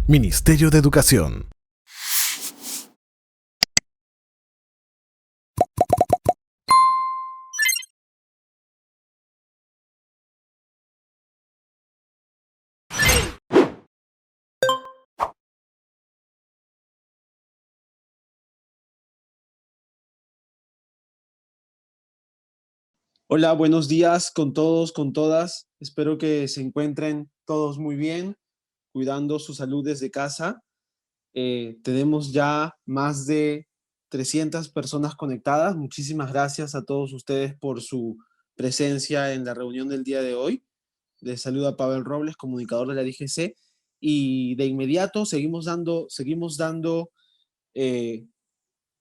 Ministerio de Educación. Hola, buenos días con todos, con todas. Espero que se encuentren todos muy bien, cuidando su salud desde casa. Tenemos ya más de 300 personas conectadas. Muchísimas gracias a todos ustedes por su presencia en la reunión del día de hoy. Les saluda Pavel Robles, comunicador de la DGC. Y de inmediato seguimos dando eh,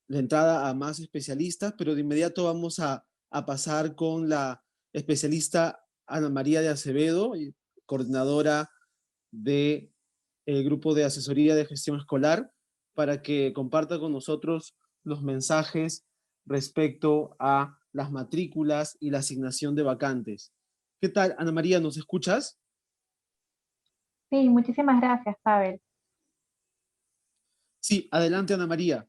la entrada a más especialistas, pero de inmediato vamos a pasar con la especialista Ana María de Acevedo, coordinadora del grupo de asesoría de gestión escolar, para que comparta con nosotros los mensajes respecto a las matrículas y la asignación de vacantes. ¿Qué tal, Ana María? ¿Nos escuchas? Sí, muchísimas gracias, Pavel. Sí, adelante, Ana María.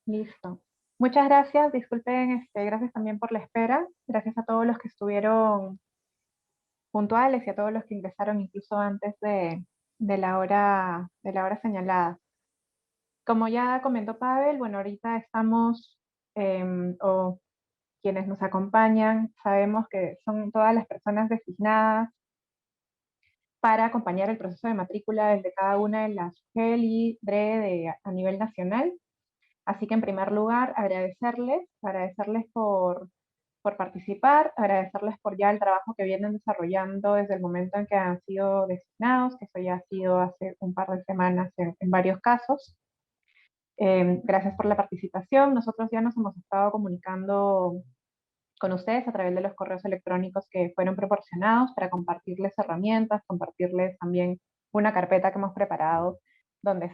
Listo. Muchas gracias, disculpen, gracias también por la espera. Gracias a todos los que estuvieron puntuales y a todos los que ingresaron incluso antes de la hora señalada. Como ya comentó Pavel, bueno, ahorita estamos, o quienes nos acompañan, sabemos que son todas las personas designadas para acompañar el proceso de matrícula desde cada una de las GEL y DRE a nivel nacional. Así que en primer lugar, agradecerles por participar, agradecerles por ya el trabajo que vienen desarrollando desde el momento en que han sido designados, que eso ya ha sido hace un par de semanas en varios casos. Gracias por la participación. Nosotros ya nos hemos estado comunicando con ustedes a través de los correos electrónicos que fueron proporcionados para compartirles herramientas, compartirles también una carpeta que hemos preparado donde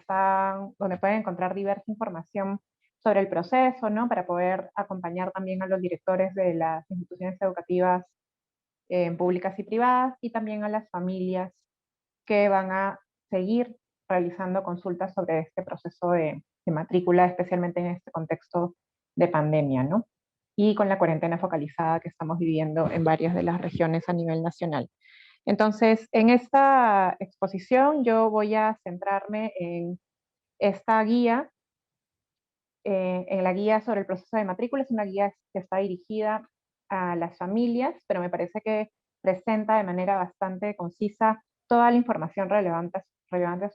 pueden encontrar diversa información sobre el proceso, ¿no? Para poder acompañar también a los directores de las instituciones educativas públicas y privadas y también a las familias que van a seguir realizando consultas sobre este proceso de matrícula, especialmente en este contexto de pandemia, ¿no? Y con la cuarentena focalizada que estamos viviendo en varias de las regiones a nivel nacional. Entonces, en esta exposición yo voy a centrarme en esta guía, en la guía sobre el proceso de matrícula. Es una guía que está dirigida a las familias, pero me parece que presenta de manera bastante concisa toda la información relevante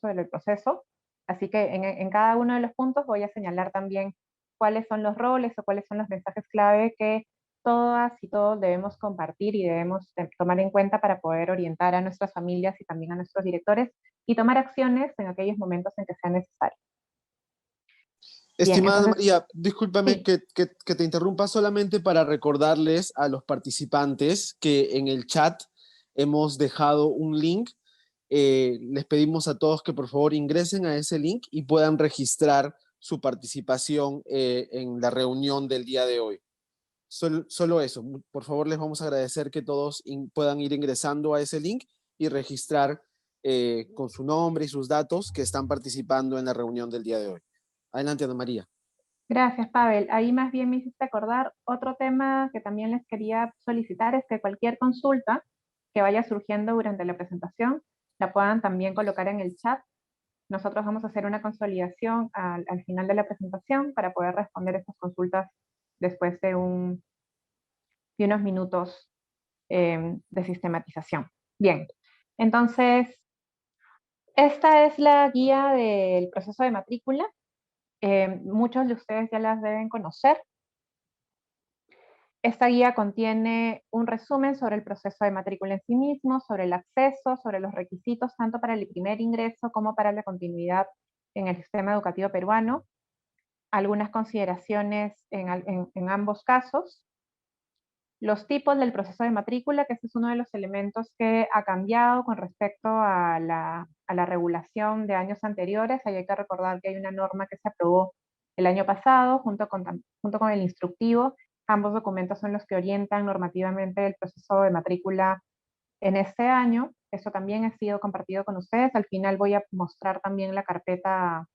sobre el proceso. Así que en cada uno de los puntos voy a señalar también cuáles son los roles o cuáles son los mensajes clave que todas y todos debemos compartir y debemos tomar en cuenta para poder orientar a nuestras familias y también a nuestros directores y tomar acciones en aquellos momentos en que sea necesario. Bien, Estimada Ana entonces, María, discúlpame sí. que te interrumpa solamente para recordarles a los participantes que en el chat hemos dejado un link. Les pedimos a todos que por favor ingresen a ese link y puedan registrar su participación en la reunión del día de hoy. Solo eso. Por favor, les vamos a agradecer que todos puedan ir ingresando a ese link y registrar con su nombre y sus datos que están participando en la reunión del día de hoy. Adelante, Ana María. Gracias, Pavel. Ahí más bien me hiciste acordar otro tema que también les quería solicitar, es que cualquier consulta que vaya surgiendo durante la presentación la puedan también colocar en el chat. Nosotros vamos a hacer una consolidación al final de la presentación para poder responder estas consultas después de unos minutos de sistematización. Bien, entonces, esta es la guía del proceso de matrícula. Muchos de ustedes ya las deben conocer. Esta guía contiene un resumen sobre el proceso de matrícula en sí mismo, sobre el acceso, sobre los requisitos tanto para el primer ingreso como para la continuidad en el sistema educativo peruano, algunas consideraciones en ambos casos, los tipos del proceso de matrícula, que ese es uno de los elementos que ha cambiado con respecto a la regulación de años anteriores. Ahí hay que recordar que hay una norma que se aprobó el año pasado junto con el instructivo. Ambos documentos son los que orientan normativamente el proceso de matrícula en este año. Eso también ha sido compartido con ustedes. Al final voy a mostrar también la carpeta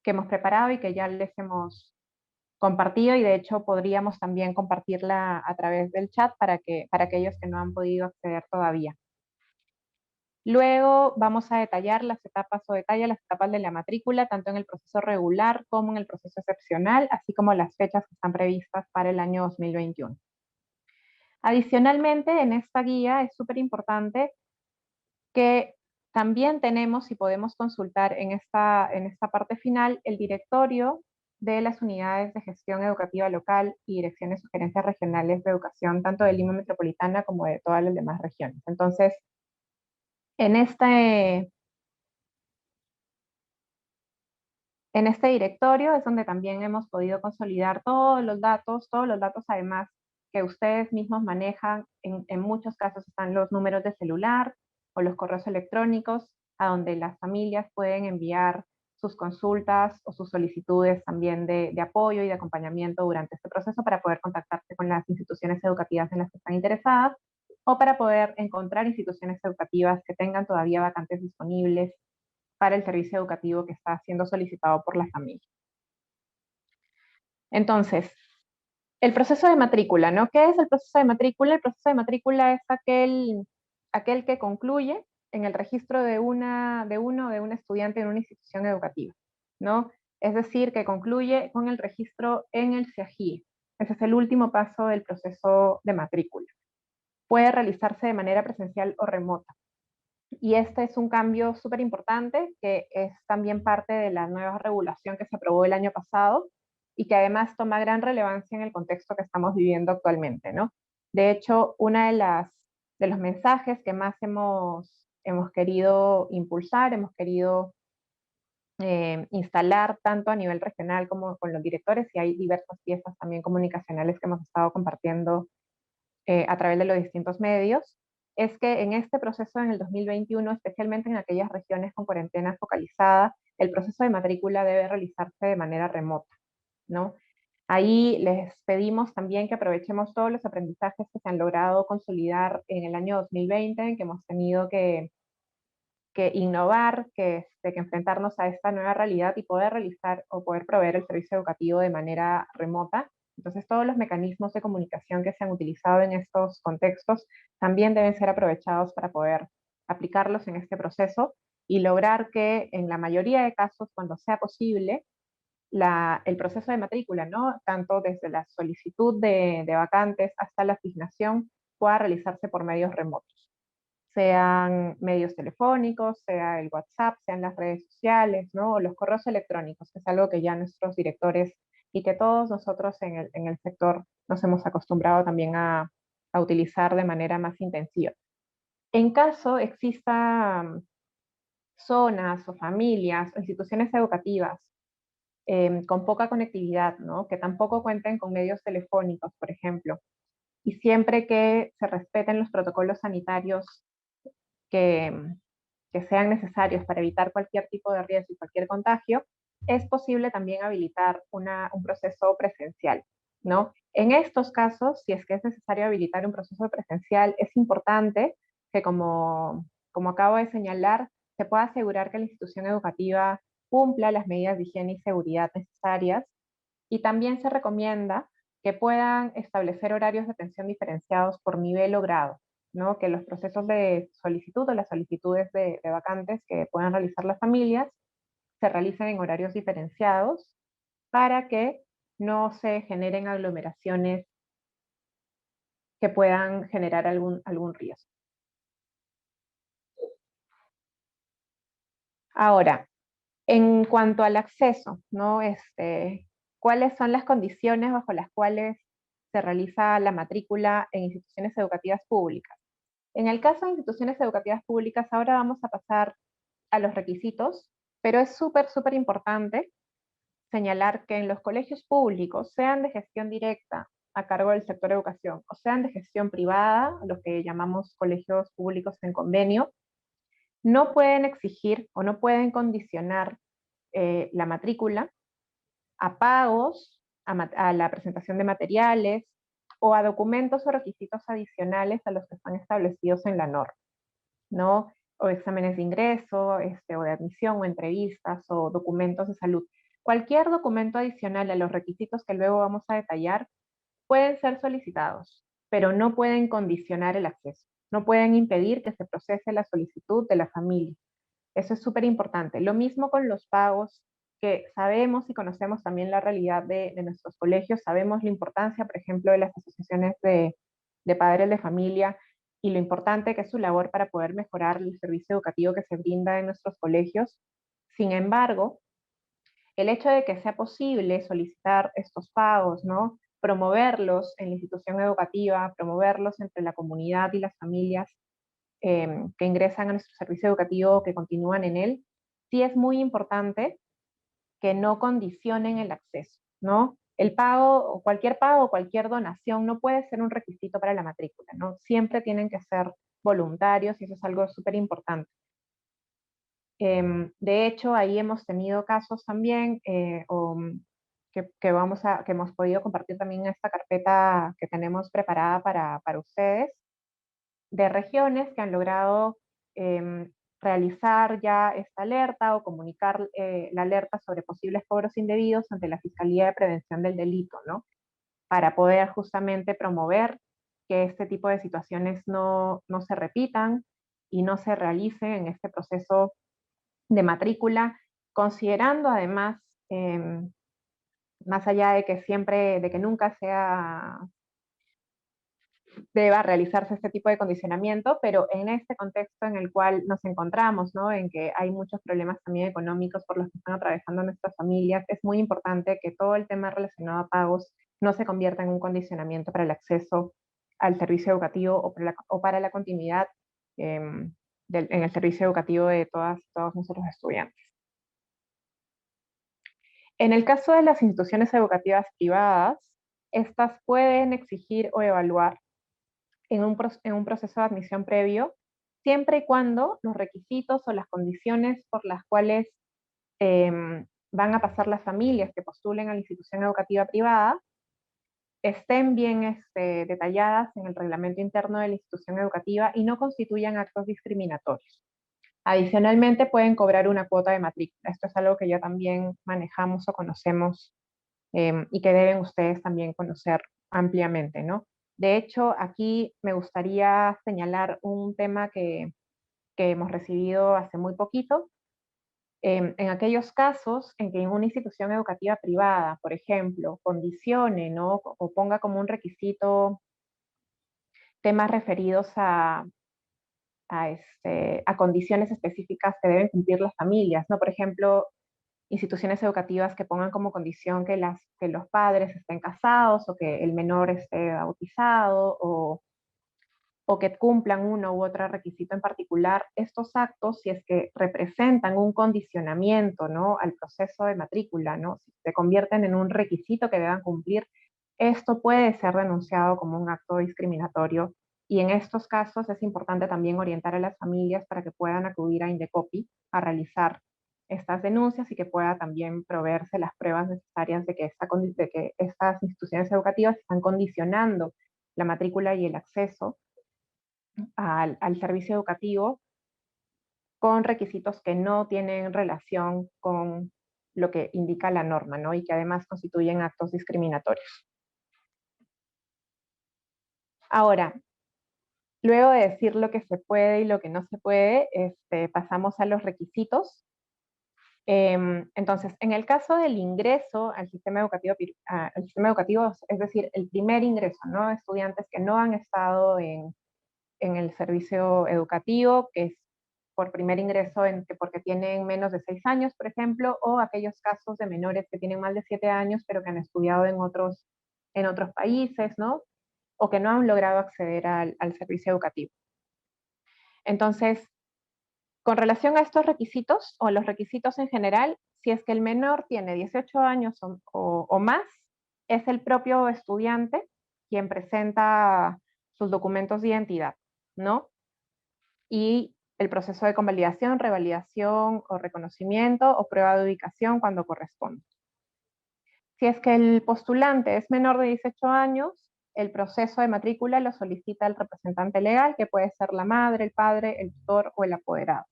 que hemos preparado y que ya les hemos compartido, y de hecho podríamos también compartirla a través del chat para aquellos que no han podido acceder todavía. Luego vamos a detallar las etapas o detalla las etapas de la matrícula, tanto en el proceso regular como en el proceso excepcional, así como las fechas que están previstas para el año 2021. Adicionalmente, en esta guía es súper importante que también tenemos y podemos consultar en esta parte final el directorio de las unidades de gestión educativa local y direcciones sugerencias regionales de educación, tanto de Lima Metropolitana como de todas las demás regiones. Entonces, en este directorio es donde también hemos podido consolidar todos los datos además que ustedes mismos manejan. En muchos casos están los números de celular o los correos electrónicos a donde las familias pueden enviar sus consultas o sus solicitudes también de apoyo y de acompañamiento durante este proceso para poder contactarse con las instituciones educativas en las que están interesadas o para poder encontrar instituciones educativas que tengan todavía vacantes disponibles para el servicio educativo que está siendo solicitado por la familia. Entonces, el proceso de matrícula, ¿no? ¿Qué es el proceso de matrícula? El proceso de matrícula es aquel que concluye en el registro de uno o de un estudiante en una institución educativa, ¿no? Es decir, que concluye con el registro en el CIAGIE. Ese es el último paso del proceso de matrícula. Puede realizarse de manera presencial o remota. Y este es un cambio súper importante que es también parte de la nueva regulación que se aprobó el año pasado y que además toma gran relevancia en el contexto que estamos viviendo actualmente, ¿no? De hecho, de los mensajes que más hemos querido impulsar, hemos querido instalar tanto a nivel regional como con los directores, y hay diversas piezas también comunicacionales que hemos estado compartiendo a través de los distintos medios, es que en este proceso en el 2021, especialmente en aquellas regiones con cuarentena focalizada, el proceso de matrícula debe realizarse de manera remota, ¿no? Ahí les pedimos también que aprovechemos todos los aprendizajes que se han logrado consolidar en el año 2020, en que hemos tenido que innovar, que enfrentarnos a esta nueva realidad y poder realizar o poder proveer el servicio educativo de manera remota. Entonces, todos los mecanismos de comunicación que se han utilizado en estos contextos también deben ser aprovechados para poder aplicarlos en este proceso y lograr que en la mayoría de casos, cuando sea posible, el proceso de matrícula, ¿no? Tanto desde la solicitud de vacantes hasta la asignación, pueda realizarse por medios remotos, sean medios telefónicos, sea el WhatsApp, sean las redes sociales, ¿no? O los correos electrónicos, que es algo que ya nuestros directores y que todos nosotros en el sector nos hemos acostumbrado también a utilizar de manera más intensiva. En caso existan zonas o familias o instituciones educativas con poca conectividad, ¿no? Que tampoco cuenten con medios telefónicos, por ejemplo, y siempre que se respeten los protocolos sanitarios que, que sean necesarios para evitar cualquier tipo de riesgo y cualquier contagio, es posible también habilitar un proceso presencial, ¿no? En estos casos, si es que es necesario habilitar un proceso presencial, es importante que, como acabo de señalar, se pueda asegurar que la institución educativa cumpla las medidas de higiene y seguridad necesarias, y también se recomienda que puedan establecer horarios de atención diferenciados por nivel o grado, ¿no? Que los procesos de solicitud o las solicitudes de vacantes que puedan realizar las familias se realicen en horarios diferenciados para que no se generen aglomeraciones que puedan generar algún riesgo. Ahora, en cuanto al acceso, ¿no? ¿Cuáles son las condiciones bajo las cuales se realiza la matrícula en instituciones educativas públicas? En el caso de instituciones educativas públicas, ahora vamos a pasar a los requisitos, pero es súper importante señalar que en los colegios públicos, sean de gestión directa a cargo del sector educación o sean de gestión privada, lo que llamamos colegios públicos en convenio, no pueden exigir o no pueden condicionar la matrícula a pagos, a la presentación de materiales o a documentos o requisitos adicionales a los que están establecidos en la norma. ¿no? O exámenes de ingreso, o de admisión, o entrevistas, o documentos de salud. Cualquier documento adicional a los requisitos que luego vamos a detallar pueden ser solicitados, pero no pueden condicionar el acceso. No pueden impedir que se procese la solicitud de la familia. Eso es súper importante. Lo mismo con los pagos, que sabemos y conocemos también la realidad de nuestros colegios, sabemos la importancia, por ejemplo, de las asociaciones de padres de familia y lo importante que es su labor para poder mejorar el servicio educativo que se brinda en nuestros colegios. Sin embargo, el hecho de que sea posible solicitar estos pagos, ¿no? Promoverlos en la institución educativa, promoverlos entre la comunidad y las familias que ingresan a nuestro servicio educativo, que continúan en él, sí es muy importante que no condicionen el acceso, ¿no? El pago, cualquier donación no puede ser un requisito para la matrícula, ¿no? Siempre tienen que ser voluntarios y eso es algo súper importante. De hecho, ahí hemos tenido casos también que hemos podido compartir también en esta carpeta que tenemos preparada para ustedes, de regiones que han logrado realizar ya esta alerta o comunicar la alerta sobre posibles cobros indebidos ante la Fiscalía de Prevención del Delito, ¿no? Para poder justamente promover que este tipo de situaciones no se repitan y no se realicen en este proceso de matrícula, considerando además, más allá de que siempre, de que nunca deba realizarse este tipo de condicionamiento, pero en este contexto en el cual nos encontramos, ¿no? En que hay muchos problemas también económicos por los que están atravesando nuestras familias, es muy importante que todo el tema relacionado a pagos no se convierta en un condicionamiento para el acceso al servicio educativo o para la continuidad en el servicio educativo de todas y todos nuestros estudiantes. En el caso de las instituciones educativas privadas, estas pueden exigir o evaluar en un proceso de admisión previo, siempre y cuando los requisitos o las condiciones por las cuales van a pasar las familias que postulen a la institución educativa privada estén bien detalladas en el reglamento interno de la institución educativa y no constituyan actos discriminatorios. Adicionalmente, pueden cobrar una cuota de matrícula. Esto es algo que ya también manejamos o conocemos y que deben ustedes también conocer ampliamente, ¿no? De hecho, aquí me gustaría señalar un tema que hemos recibido hace muy poquito. En aquellos casos en que en una institución educativa privada, por ejemplo, condicione, ¿no? O ponga como un requisito temas referidos a condiciones específicas que deben cumplir las familias, ¿no? Por ejemplo, instituciones educativas que pongan como condición que los padres estén casados o que el menor esté bautizado o que cumplan uno u otro requisito en particular, estos actos, si es que representan un condicionamiento, ¿no? Al proceso de matrícula, ¿no? Si se convierten en un requisito que deban cumplir, esto puede ser denunciado como un acto discriminatorio y en estos casos es importante también orientar a las familias para que puedan acudir a Indecopi a realizar estas denuncias y que pueda también proveerse las pruebas necesarias de que estas instituciones educativas están condicionando la matrícula y el acceso al servicio educativo con requisitos que no tienen relación con lo que indica la norma, ¿no? Y que además constituyen actos discriminatorios. Ahora, luego de decir lo que se puede y lo que no se puede, pasamos a los requisitos. Entonces, en el caso del ingreso al sistema educativo, es decir, el primer ingreso, ¿no? Estudiantes que no han estado en el servicio educativo, que es por primer ingreso porque tienen menos de 6 años, por ejemplo, o aquellos casos de menores que tienen más de 7 años, pero que han estudiado en otros países, ¿no? O que no han logrado acceder al servicio educativo. Entonces, con relación a estos requisitos, o los requisitos en general, si es que el menor tiene 18 años o más, es el propio estudiante quien presenta sus documentos de identidad, ¿no? Y el proceso de convalidación, revalidación o reconocimiento o prueba de ubicación cuando corresponde. Si es que el postulante es menor de 18 años, el proceso de matrícula lo solicita el representante legal, que puede ser la madre, el padre, el tutor o el apoderado.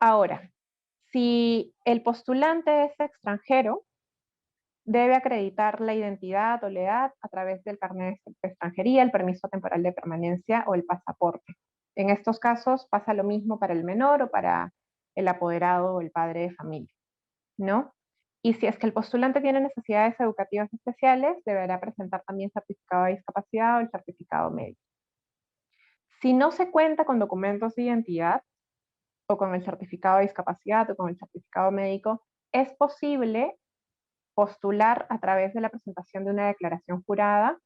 Ahora, si el postulante es extranjero, debe acreditar la identidad o la edad a través del carnet de extranjería, el permiso temporal de permanencia o el pasaporte. En estos casos pasa lo mismo para el menor o para el apoderado o el padre de familia, ¿no? Y si es que el postulante tiene necesidades educativas especiales, deberá presentar también certificado de discapacidad o el certificado médico. Si no se cuenta con documentos de identidad, o con el certificado de discapacidad, o con el certificado médico, es posible postular a través de la presentación de una declaración jurada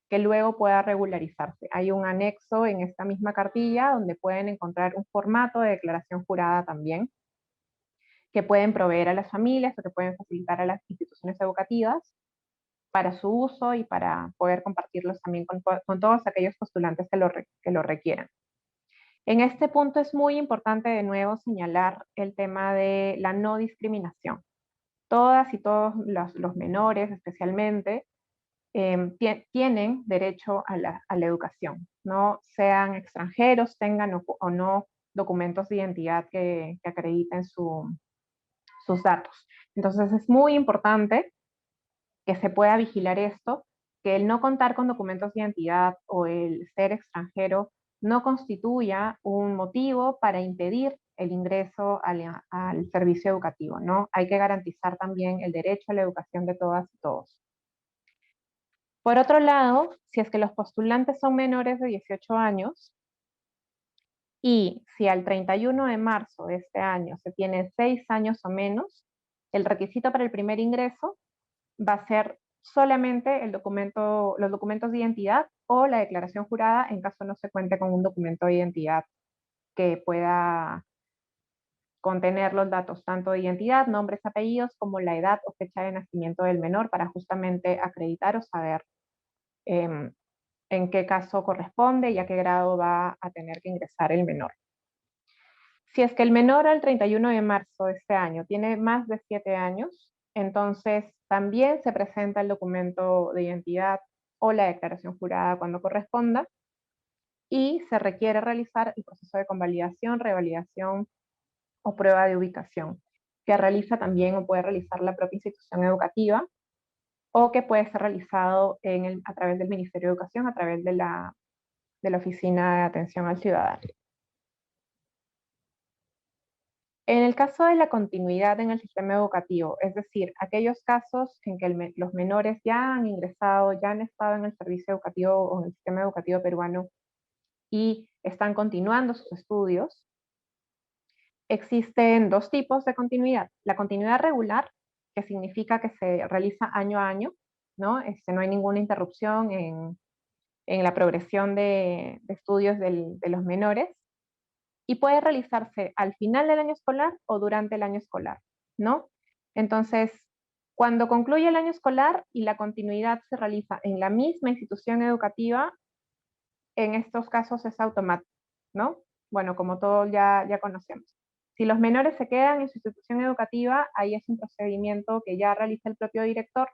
que luego pueda regularizarse. Hay un anexo en esta misma cartilla donde pueden encontrar un formato de declaración jurada también, que pueden proveer a las familias o que pueden facilitar a las instituciones educativas para su uso y para poder compartirlos también con todos aquellos postulantes que lo requieran. En este punto es muy importante de nuevo señalar el tema de la no discriminación. Todas y todos los menores especialmente tienen derecho a la educación, no sean extranjeros, tengan o no documentos de identidad que acrediten sus datos. Entonces es muy importante que se pueda vigilar esto, que el no contar con documentos de identidad o el ser extranjero no constituya un motivo para impedir el ingreso al servicio educativo, ¿no? Hay que garantizar también el derecho a la educación de todas y todos. Por otro lado, si es que los postulantes son menores de 18 años, y si al 31 de marzo de este año se tienen 6 años o menos, el requisito para el primer ingreso va a ser solamente los documentos de identidad o la declaración jurada en caso no se cuente con un documento de identidad que pueda contener los datos tanto de identidad, nombres, apellidos, como la edad o fecha de nacimiento del menor para justamente acreditar o saber en qué caso corresponde y a qué grado va a tener que ingresar el menor. Si es que el menor al 31 de marzo de este año tiene más de 7 años, entonces también se presenta el documento de identidad o la declaración jurada cuando corresponda y se requiere realizar el proceso de convalidación, revalidación o prueba de ubicación, que realiza también o puede realizar la propia institución educativa o que puede ser realizado a través del Ministerio de Educación, a través de la Oficina de Atención al Ciudadano. En el caso de la continuidad en el sistema educativo, es decir, aquellos casos en que los menores ya han ingresado, ya han estado en el servicio educativo o en el sistema educativo peruano y están continuando sus estudios, existen dos tipos de continuidad. La continuidad regular, que significa que se realiza año a año, ¿no? No hay ninguna interrupción en la progresión de estudios de los menores, y puede realizarse al final del año escolar o durante el año escolar, ¿no? Entonces, cuando concluye el año escolar y la continuidad se realiza en la misma institución educativa, en estos casos es automático, ¿no? Bueno, como todos ya conocemos. Si los menores se quedan en su institución educativa, ahí es un procedimiento que ya realiza el propio director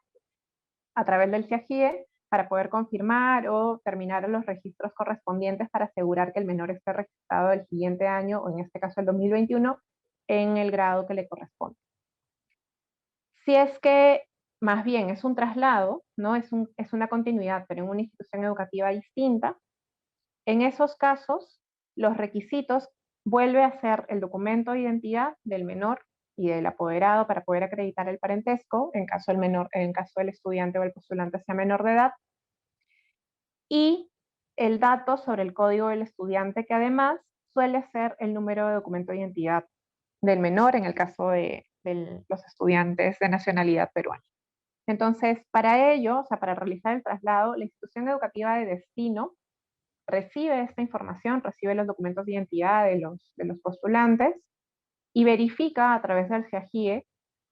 a través del CIAGIE para poder confirmar o terminar los registros correspondientes para asegurar que el menor esté registrado el siguiente año, o en este caso el 2021, en el grado que le corresponde. Si es que más bien es un traslado, ¿no? Es una continuidad, pero en una institución educativa distinta, en esos casos los requisitos vuelve a ser el documento de identidad del menor y del apoderado para poder acreditar el parentesco, en caso del estudiante o el postulante sea menor de edad, y el dato sobre el código del estudiante, que además suele ser el número de documento de identidad del menor en el caso de los estudiantes de nacionalidad peruana. Entonces, para ello, o sea, para realizar el traslado, la institución educativa de destino recibe esta información, recibe los documentos de identidad de los postulantes y verifica a través del CIAGIE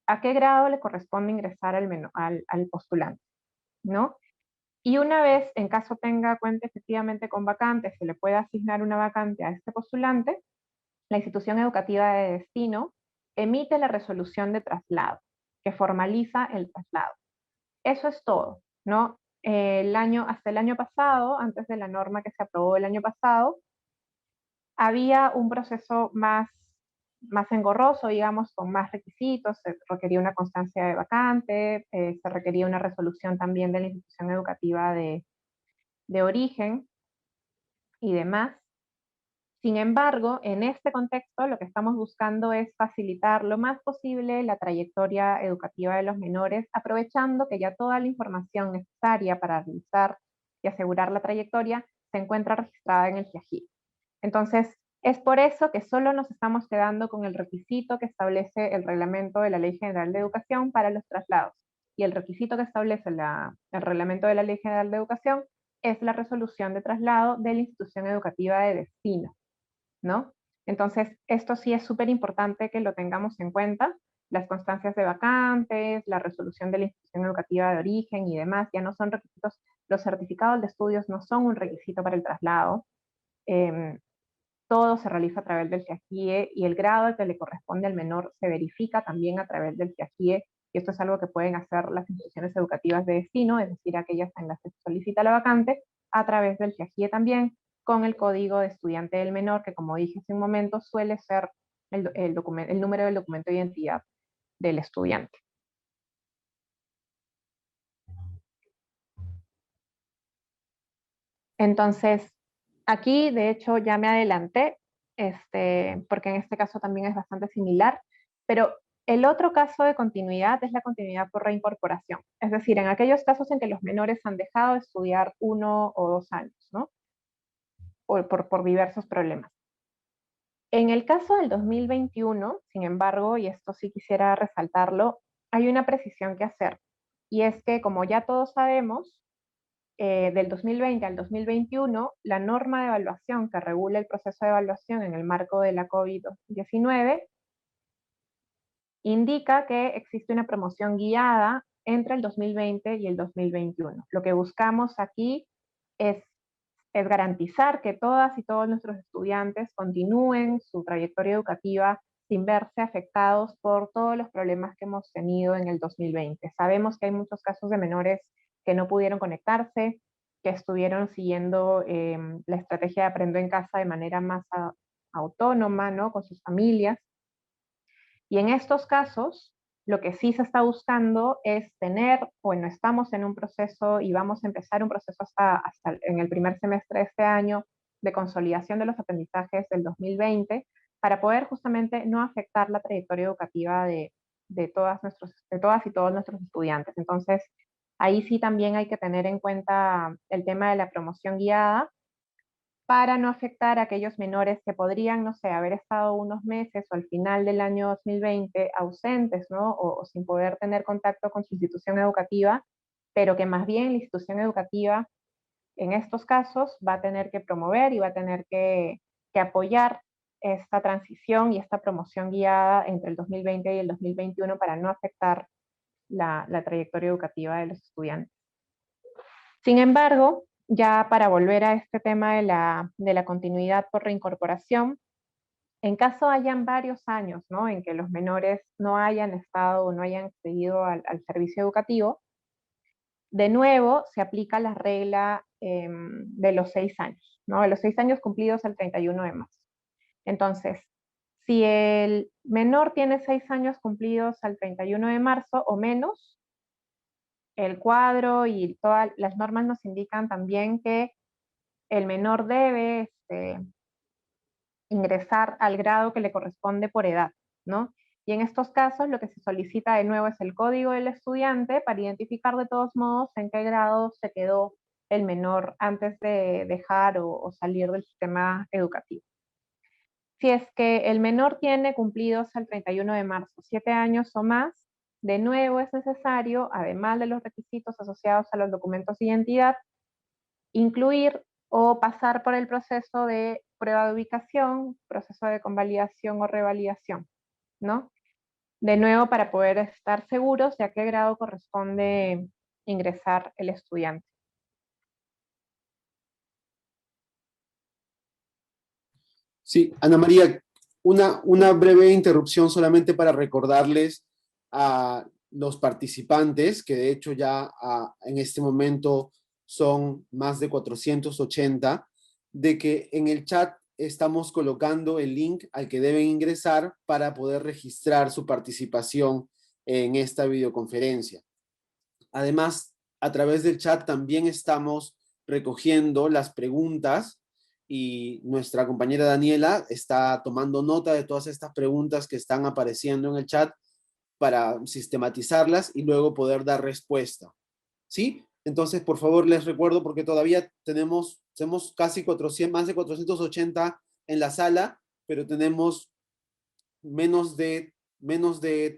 a qué grado le corresponde ingresar al postulante, ¿no? Y una vez, en caso tenga cuenta efectivamente con vacantes, se le puede asignar una vacante a este postulante, la institución educativa de destino emite la resolución de traslado, que formaliza el traslado. Eso es todo, ¿no? hasta el año pasado, antes de la norma que se aprobó el año pasado, había un proceso más engorroso, digamos, con más requisitos, se requería una constancia de vacante, se requería una resolución también de la institución educativa de origen y demás. Sin embargo, en este contexto lo que estamos buscando es facilitar lo más posible la trayectoria educativa de los menores, aprovechando que ya toda la información necesaria para realizar y asegurar la trayectoria se encuentra registrada en el FIAGIP. Entonces, es por eso que solo nos estamos quedando con el requisito que establece el reglamento de la Ley General de Educación para los traslados. Y el requisito que establece el reglamento de la Ley General de Educación es la resolución de traslado de la institución educativa de destino, ¿no? Entonces, esto sí es súper importante que lo tengamos en cuenta. Las constancias de vacantes, la resolución de la institución educativa de origen y demás ya no son requisitos. Los certificados de estudios no son un requisito para el traslado. Todo se realiza a través del FIAGIE y el grado al que le corresponde al menor se verifica también a través del FIAGIE, y esto es algo que pueden hacer las instituciones educativas de destino, es decir, aquellas en las que se solicita la vacante, a través del FIAGIE también, con el código de estudiante del menor, que como dije hace un momento, suele ser el número del documento de identidad del estudiante. Entonces, aquí de hecho ya me adelanté, porque en este caso también es bastante similar, pero el otro caso de continuidad es la continuidad por reincorporación, es decir, en aquellos casos en que los menores han dejado de estudiar 1 o 2 años, ¿no? Por diversos problemas. En el caso del 2021, sin embargo, y esto sí quisiera resaltarlo, hay una precisión que hacer, y es que como ya todos sabemos, del 2020 al 2021, la norma de evaluación que regula el proceso de evaluación en el marco de la COVID-19 indica que existe una promoción guiada entre el 2020 y el 2021. Lo que buscamos aquí es garantizar que todas y todos nuestros estudiantes continúen su trayectoria educativa sin verse afectados por todos los problemas que hemos tenido en el 2020. Sabemos que hay muchos casos de menores que no pudieron conectarse, que estuvieron siguiendo la estrategia de aprendo en casa de manera más autónoma, ¿no? Con sus familias. Y en estos casos, lo que sí se está buscando es tener, bueno, estamos en un proceso y vamos a empezar un proceso hasta en el primer semestre de este año de consolidación de los aprendizajes del 2020 para poder justamente no afectar la trayectoria educativa de todas y todos nuestros estudiantes. Entonces, ahí sí también hay que tener en cuenta el tema de la promoción guiada para no afectar a aquellos menores que podrían, no sé, haber estado unos meses o al final del año 2020 ausentes, ¿no? O sin poder tener contacto con su institución educativa, pero que más bien la institución educativa en estos casos va a tener que promover y va a tener que apoyar esta transición y esta promoción guiada entre el 2020 y el 2021 para no afectar la trayectoria educativa de los estudiantes. Sin embargo, ya para volver a este tema de la continuidad por reincorporación, en caso hayan varios años, ¿no? En que los menores no hayan estado o no hayan accedido al servicio educativo, de nuevo se aplica la regla de los 6 años, ¿no? De los 6 años cumplidos al 31 de marzo. Entonces, si el menor tiene 6 años cumplidos al 31 de marzo o menos, el cuadro y todas las normas nos indican también que el menor debe ingresar al grado que le corresponde por edad, ¿no? Y en estos casos lo que se solicita de nuevo es el código del estudiante para identificar de todos modos en qué grado se quedó el menor antes de dejar o salir del sistema educativo. Si es que el menor tiene cumplidos al 31 de marzo 7 años o más, de nuevo es necesario, además de los requisitos asociados a los documentos de identidad, incluir o pasar por el proceso de prueba de ubicación, proceso de convalidación o revalidación, ¿no? De nuevo, para poder estar seguros de a qué grado corresponde ingresar el estudiante. Sí, Ana María, una breve interrupción solamente para recordarles a los participantes, que de hecho ya en este momento son más de 480, de que en el chat estamos colocando el link al que deben ingresar para poder registrar su participación en esta videoconferencia. Además, a través del chat también estamos recogiendo las preguntas y nuestra compañera Daniela está tomando nota de todas estas preguntas que están apareciendo en el chat para sistematizarlas y luego poder dar respuesta. ¿Sí? Entonces, por favor, les recuerdo porque todavía somos casi 400, más de 480 en la sala, pero tenemos menos de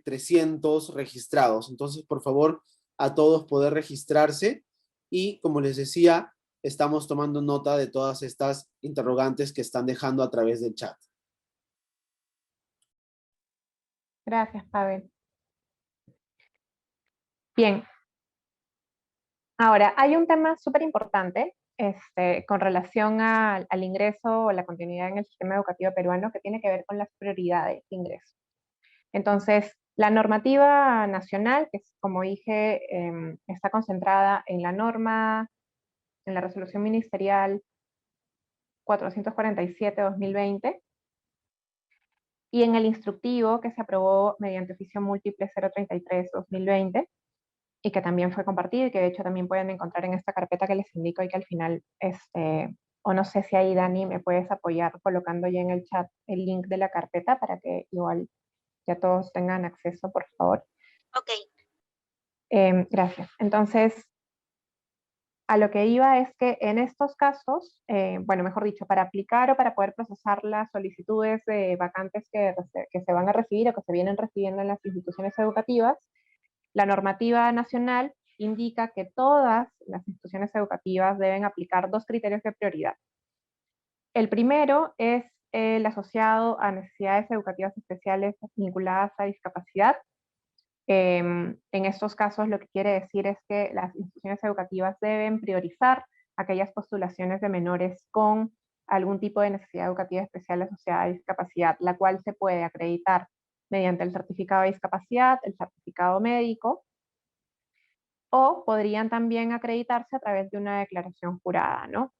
300 registrados. Entonces, por favor, a todos poder registrarse y, como les decía, estamos tomando nota de todas estas interrogantes que están dejando a través del chat. Gracias, Pavel. Bien. Ahora, hay un tema súper importante con relación al ingreso o la continuidad en el sistema educativo peruano que tiene que ver con las prioridades de ingreso. Entonces, la normativa nacional, que como dije, está concentrada en la norma, en la resolución ministerial 447-2020 y en el instructivo que se aprobó mediante oficio múltiple 033-2020 y que también fue compartido y que de hecho también pueden encontrar en esta carpeta que les indico y que al final, o no sé si ahí Dani me puedes apoyar colocando ya en el chat el link de la carpeta para que igual ya todos tengan acceso, por favor. Ok. Gracias. Entonces, a lo que iba es que en estos casos, bueno, mejor dicho, para aplicar o para poder procesar las solicitudes de vacantes que se van a recibir o que se vienen recibiendo en las instituciones educativas, la normativa nacional indica que todas las instituciones educativas deben aplicar dos criterios de prioridad. El primero es el asociado a necesidades educativas especiales vinculadas a discapacidad. En estos casos lo que quiere decir es que las instituciones educativas deben priorizar aquellas postulaciones de menores con algún tipo de necesidad educativa especial asociada a discapacidad, la cual se puede acreditar mediante el certificado de discapacidad, el certificado médico, o podrían también acreditarse a través de una declaración jurada, ¿no?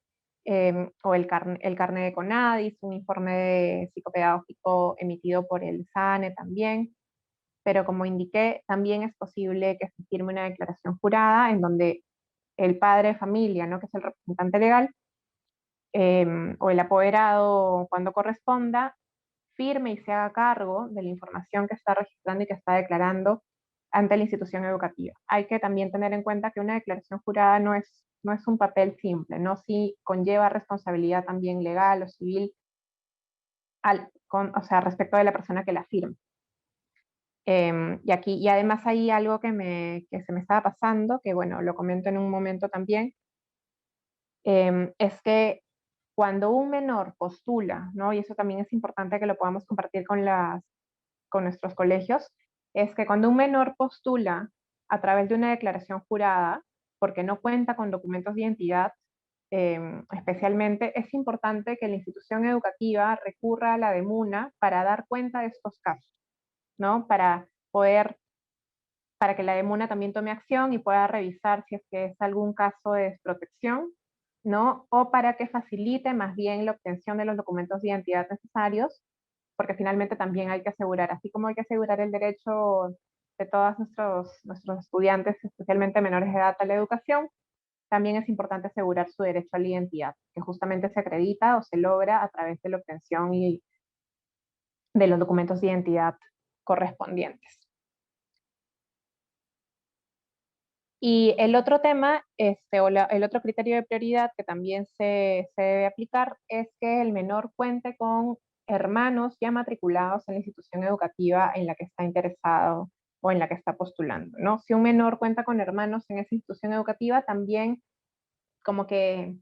O el carnet de CONADIS, un informe psicopedagógico emitido por el SANE también, pero como indiqué, también es posible que se firme una declaración jurada en donde el padre de familia, ¿no? Que es el representante legal, o el apoderado, cuando corresponda, firme y se haga cargo de la información que está registrando y que está declarando ante la institución educativa. Hay que también tener en cuenta que una declaración jurada no es un papel simple, ¿no? Sí conlleva responsabilidad también legal o civil o sea, respecto de la persona que la firma. Y además hay algo que se me estaba pasando, que bueno, lo comento en un momento también, es que cuando un menor postula, ¿no? Y eso también es importante que lo podamos compartir con nuestros colegios, es que cuando un menor postula a través de una declaración jurada, porque no cuenta con documentos de identidad, especialmente, es importante que la institución educativa recurra a la DEMUNA para dar cuenta de estos casos, ¿no? Para que la DEMUNA también tome acción y pueda revisar si es que es algún caso de desprotección, ¿no? O para que facilite más bien la obtención de los documentos de identidad necesarios, porque finalmente también hay que asegurar, así como hay que asegurar el derecho de todos nuestros estudiantes, especialmente menores de edad, a la educación, también es importante asegurar su derecho a la identidad, que justamente se acredita o se logra a través de la obtención y de los documentos de identidad correspondientes. Y el otro tema, el otro criterio de prioridad que también se debe aplicar es que el menor cuente con hermanos ya matriculados en la institución educativa en la que está interesado o en la que está postulando, ¿no? Si un menor cuenta con hermanos en esa institución educativa, también como que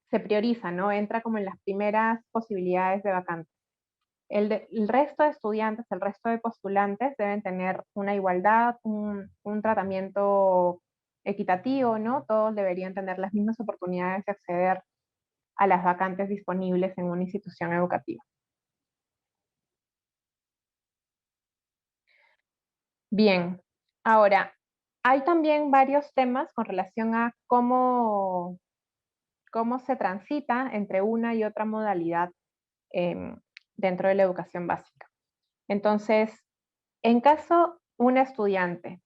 se prioriza, ¿no? Entra como en las primeras posibilidades de vacante. El resto de estudiantes, el resto de postulantes deben tener una igualdad, un tratamiento equitativo, ¿no? Todos deberían tener las mismas oportunidades de acceder a las vacantes disponibles en una institución educativa. Bien, Ahora, hay también varios temas con relación a cómo se transita entre una y otra modalidad em, dentro de la educación básica. Entonces, en caso un estudiante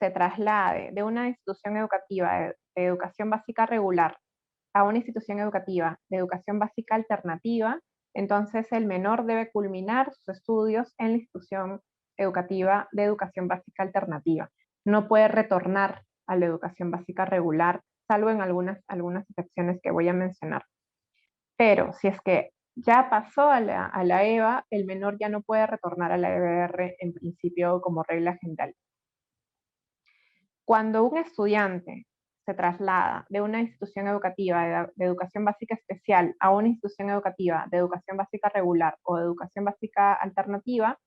se traslade de una institución educativa de educación básica regular a una institución educativa de educación básica alternativa, entonces el menor debe culminar sus estudios en la institución educativa de educación básica alternativa. No puede retornar a la educación básica regular, salvo en algunas excepciones que voy a mencionar. Pero si es que ya pasó a la EVA, el menor ya no puede retornar a la EBR en principio como regla general. Cuando un estudiante se traslada de una institución educativa de educación básica especial a una institución educativa de educación básica regular o de educación básica alternativa,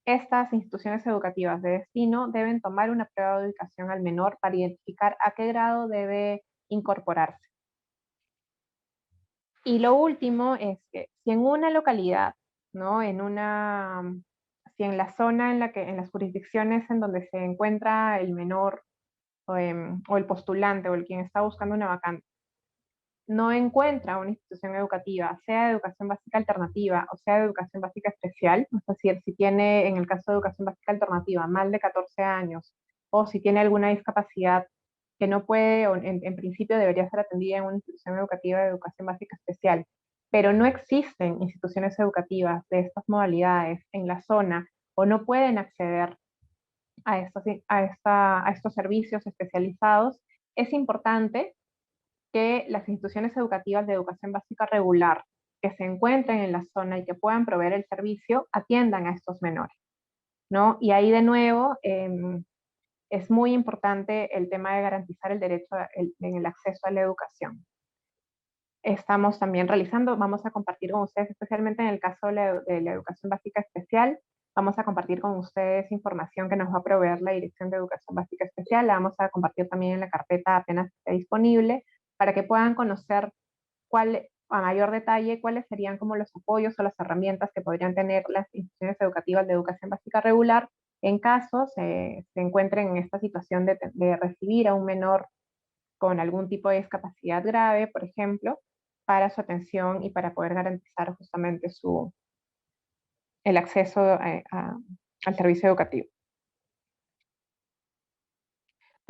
estas instituciones educativas de destino deben tomar una prueba de ubicación al menor para identificar a qué grado debe incorporarse. Y lo último es que si en una localidad, ¿no? Si en la zona en las jurisdicciones en donde se encuentra el menor o el postulante o el quien está buscando una vacante, no encuentra una institución educativa, sea de educación básica alternativa o sea de educación básica especial, es decir, si tiene en el caso de educación básica alternativa más de 14 años o si tiene alguna discapacidad que no puede o en principio debería ser atendida en una institución educativa de educación básica especial, pero no existen instituciones educativas de estas modalidades en la zona o no pueden acceder a estos servicios especializados, es importante que las instituciones educativas de educación básica regular que se encuentren en la zona y que puedan proveer el servicio atiendan a estos menores, ¿no? Y ahí de nuevo es muy importante el tema de garantizar el derecho en el acceso a la educación. Estamos también realizando, vamos a compartir con ustedes, especialmente en el caso de la educación básica especial, vamos a compartir con ustedes información que nos va a proveer la Dirección de Educación Básica Especial, la vamos a compartir también en la carpeta apenas esté disponible, para que puedan conocer a mayor detalle cuáles serían como los apoyos o las herramientas que podrían tener las instituciones educativas de educación básica regular en caso se encuentren en esta situación de recibir a un menor con algún tipo de discapacidad grave, por ejemplo, para su atención y para poder garantizar justamente el acceso al servicio educativo.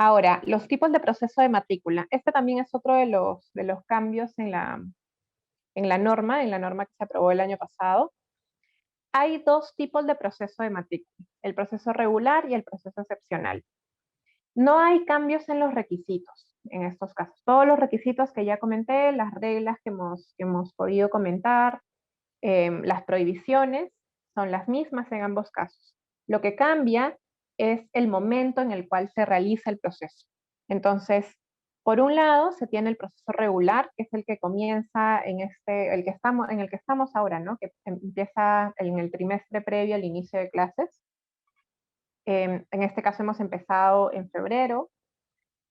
Ahora, los tipos de proceso de matrícula. Este también es otro de los cambios en la norma que se aprobó el año pasado. Hay dos tipos de proceso de matrícula, el proceso regular y el proceso excepcional. No hay cambios en los requisitos en estos casos. Todos los requisitos que ya comenté, las reglas que hemos podido comentar, las prohibiciones son las mismas en ambos casos. Lo que cambia es el momento en el cual se realiza el proceso. Entonces, por un lado, se tiene el proceso regular, que es el que comienza en el que estamos ahora, ¿no? Que empieza en el trimestre previo al inicio de clases. En este caso hemos empezado en febrero,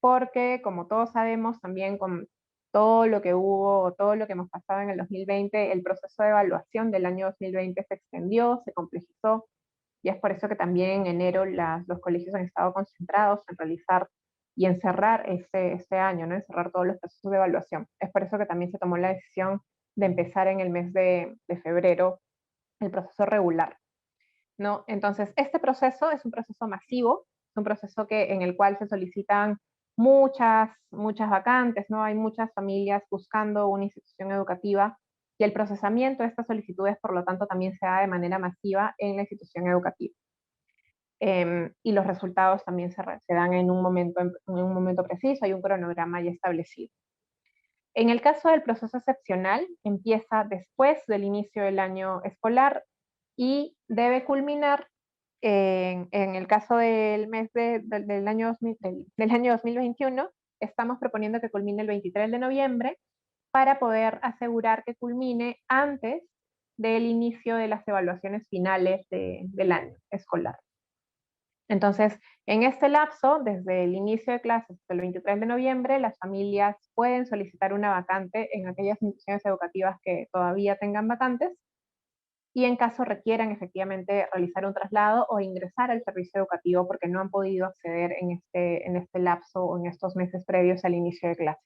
porque como todos sabemos, también con todo lo que hubo, todo lo que hemos pasado en el 2020, el proceso de evaluación del año 2020 se extendió, se complejizó, y es por eso que también en enero los colegios han estado concentrados en realizar y en cerrar este año, ¿no? En cerrar todos los procesos de evaluación. Es por eso que también se tomó la decisión de empezar en el mes de febrero el proceso regular, ¿no? Entonces, este proceso es un proceso masivo, es un proceso en el cual se solicitan muchas vacantes, ¿no? Hay muchas familias buscando una institución educativa y el procesamiento de estas solicitudes, por lo tanto, también se da de manera masiva en la institución educativa. Y los resultados también se dan en un momento preciso, hay un cronograma ya establecido. En el caso del proceso excepcional, empieza después del inicio del año escolar y debe culminar en el caso del mes del año 2021, estamos proponiendo que culmine el 23 de noviembre para poder asegurar que culmine antes del inicio de las evaluaciones finales del año escolar. Entonces, en este lapso, desde el inicio de clases hasta el 23 de noviembre, las familias pueden solicitar una vacante en aquellas instituciones educativas que todavía tengan vacantes y en caso requieran efectivamente realizar un traslado o ingresar al servicio educativo porque no han podido acceder en este lapso o en estos meses previos al inicio de clase.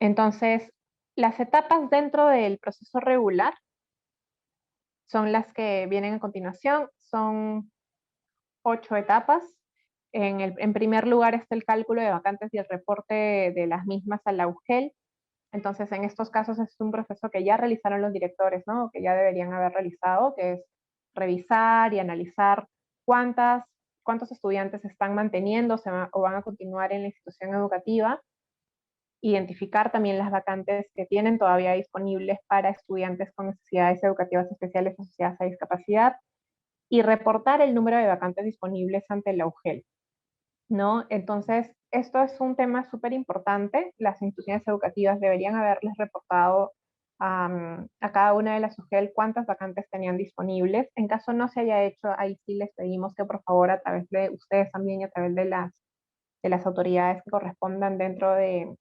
Entonces, las etapas dentro del proceso regular son las que vienen a continuación, son 8 etapas. En primer lugar está el cálculo de vacantes y el reporte de las mismas a la UGEL. Entonces, en estos casos es un proceso que ya realizaron los directores, ¿no? Que ya deberían haber realizado, que es revisar y analizar cuántos estudiantes están manteniendo o van a continuar en la institución educativa, identificar también las vacantes que tienen todavía disponibles para estudiantes con necesidades educativas especiales asociadas a discapacidad y reportar el número de vacantes disponibles ante la UGEL, ¿no? Entonces, esto es un tema súper importante. Las instituciones educativas deberían haberles reportado a cada una de las UGEL cuántas vacantes tenían disponibles. En caso no se haya hecho, ahí sí les pedimos que por favor a través de ustedes también y a través de las autoridades que correspondan dentro de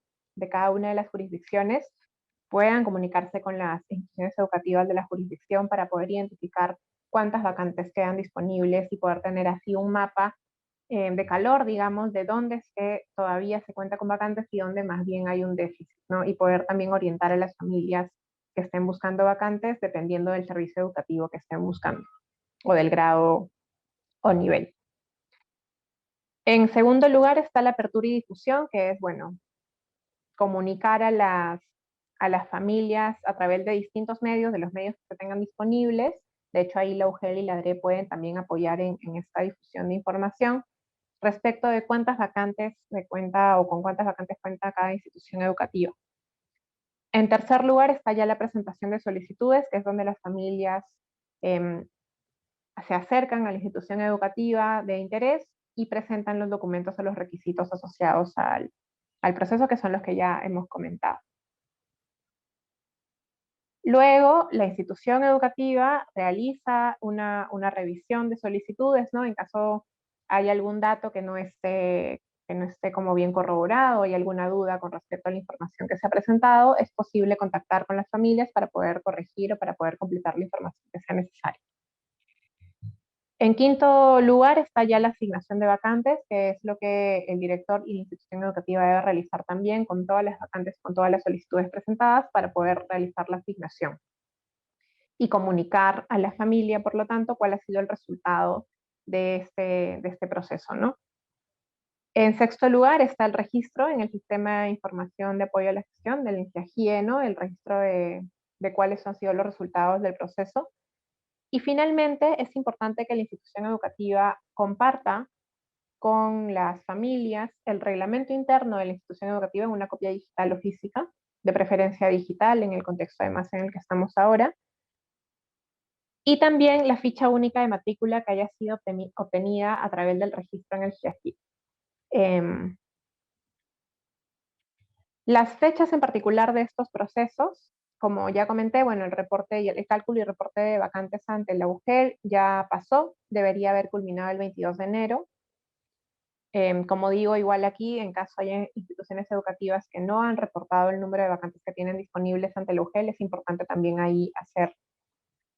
cada una de las jurisdicciones puedan comunicarse con las instituciones educativas de la jurisdicción para poder identificar cuántas vacantes quedan disponibles y poder tener así un mapa de calor, digamos, de dónde es que todavía se cuenta con vacantes y dónde más bien hay un déficit, ¿no? Y poder también orientar a las familias que estén buscando vacantes dependiendo del servicio educativo que estén buscando o del grado o nivel. En segundo lugar está la apertura y difusión, que es, bueno, comunicar a las familias a través de distintos medios, de los medios que se tengan disponibles. De hecho, ahí la UGEL y la DRE pueden también apoyar en esta difusión de información respecto de cuántas vacantes se cuenta o con cuántas vacantes cuenta cada institución educativa. En tercer lugar está ya la presentación de solicitudes, que es donde las familias se acercan a la institución educativa de interés y presentan los documentos o los requisitos asociados al proceso, que son los que ya hemos comentado. Luego, la institución educativa realiza una revisión de solicitudes, ¿no? En caso hay algún dato que no esté como bien corroborado, hay alguna duda con respecto a la información que se ha presentado, es posible contactar con las familias para poder corregir o para poder completar la información que sea necesaria. En quinto lugar está ya la asignación de vacantes, que es lo que el director y la institución educativa debe realizar también con todas las vacantes, con todas las solicitudes presentadas para poder realizar la asignación y comunicar a la familia, por lo tanto, cuál ha sido el resultado de este proceso, ¿no? En sexto lugar está el registro en el Sistema de Información de Apoyo a la Gestión del INGIAGIE, ¿no? El registro de cuáles han sido los resultados del proceso. Y finalmente, es importante que la institución educativa comparta con las familias el reglamento interno de la institución educativa en una copia digital o física, de preferencia digital en el contexto además en el que estamos ahora, y también la ficha única de matrícula que haya sido obtenida a través del registro en el GIAGI. Las fechas en particular de estos procesos, como ya comenté, bueno, el cálculo y reporte de vacantes ante la UGEL ya pasó, debería haber culminado el 22 de enero. Como digo, igual aquí, en caso haya instituciones educativas que no han reportado el número de vacantes que tienen disponibles ante la UGEL, es importante también ahí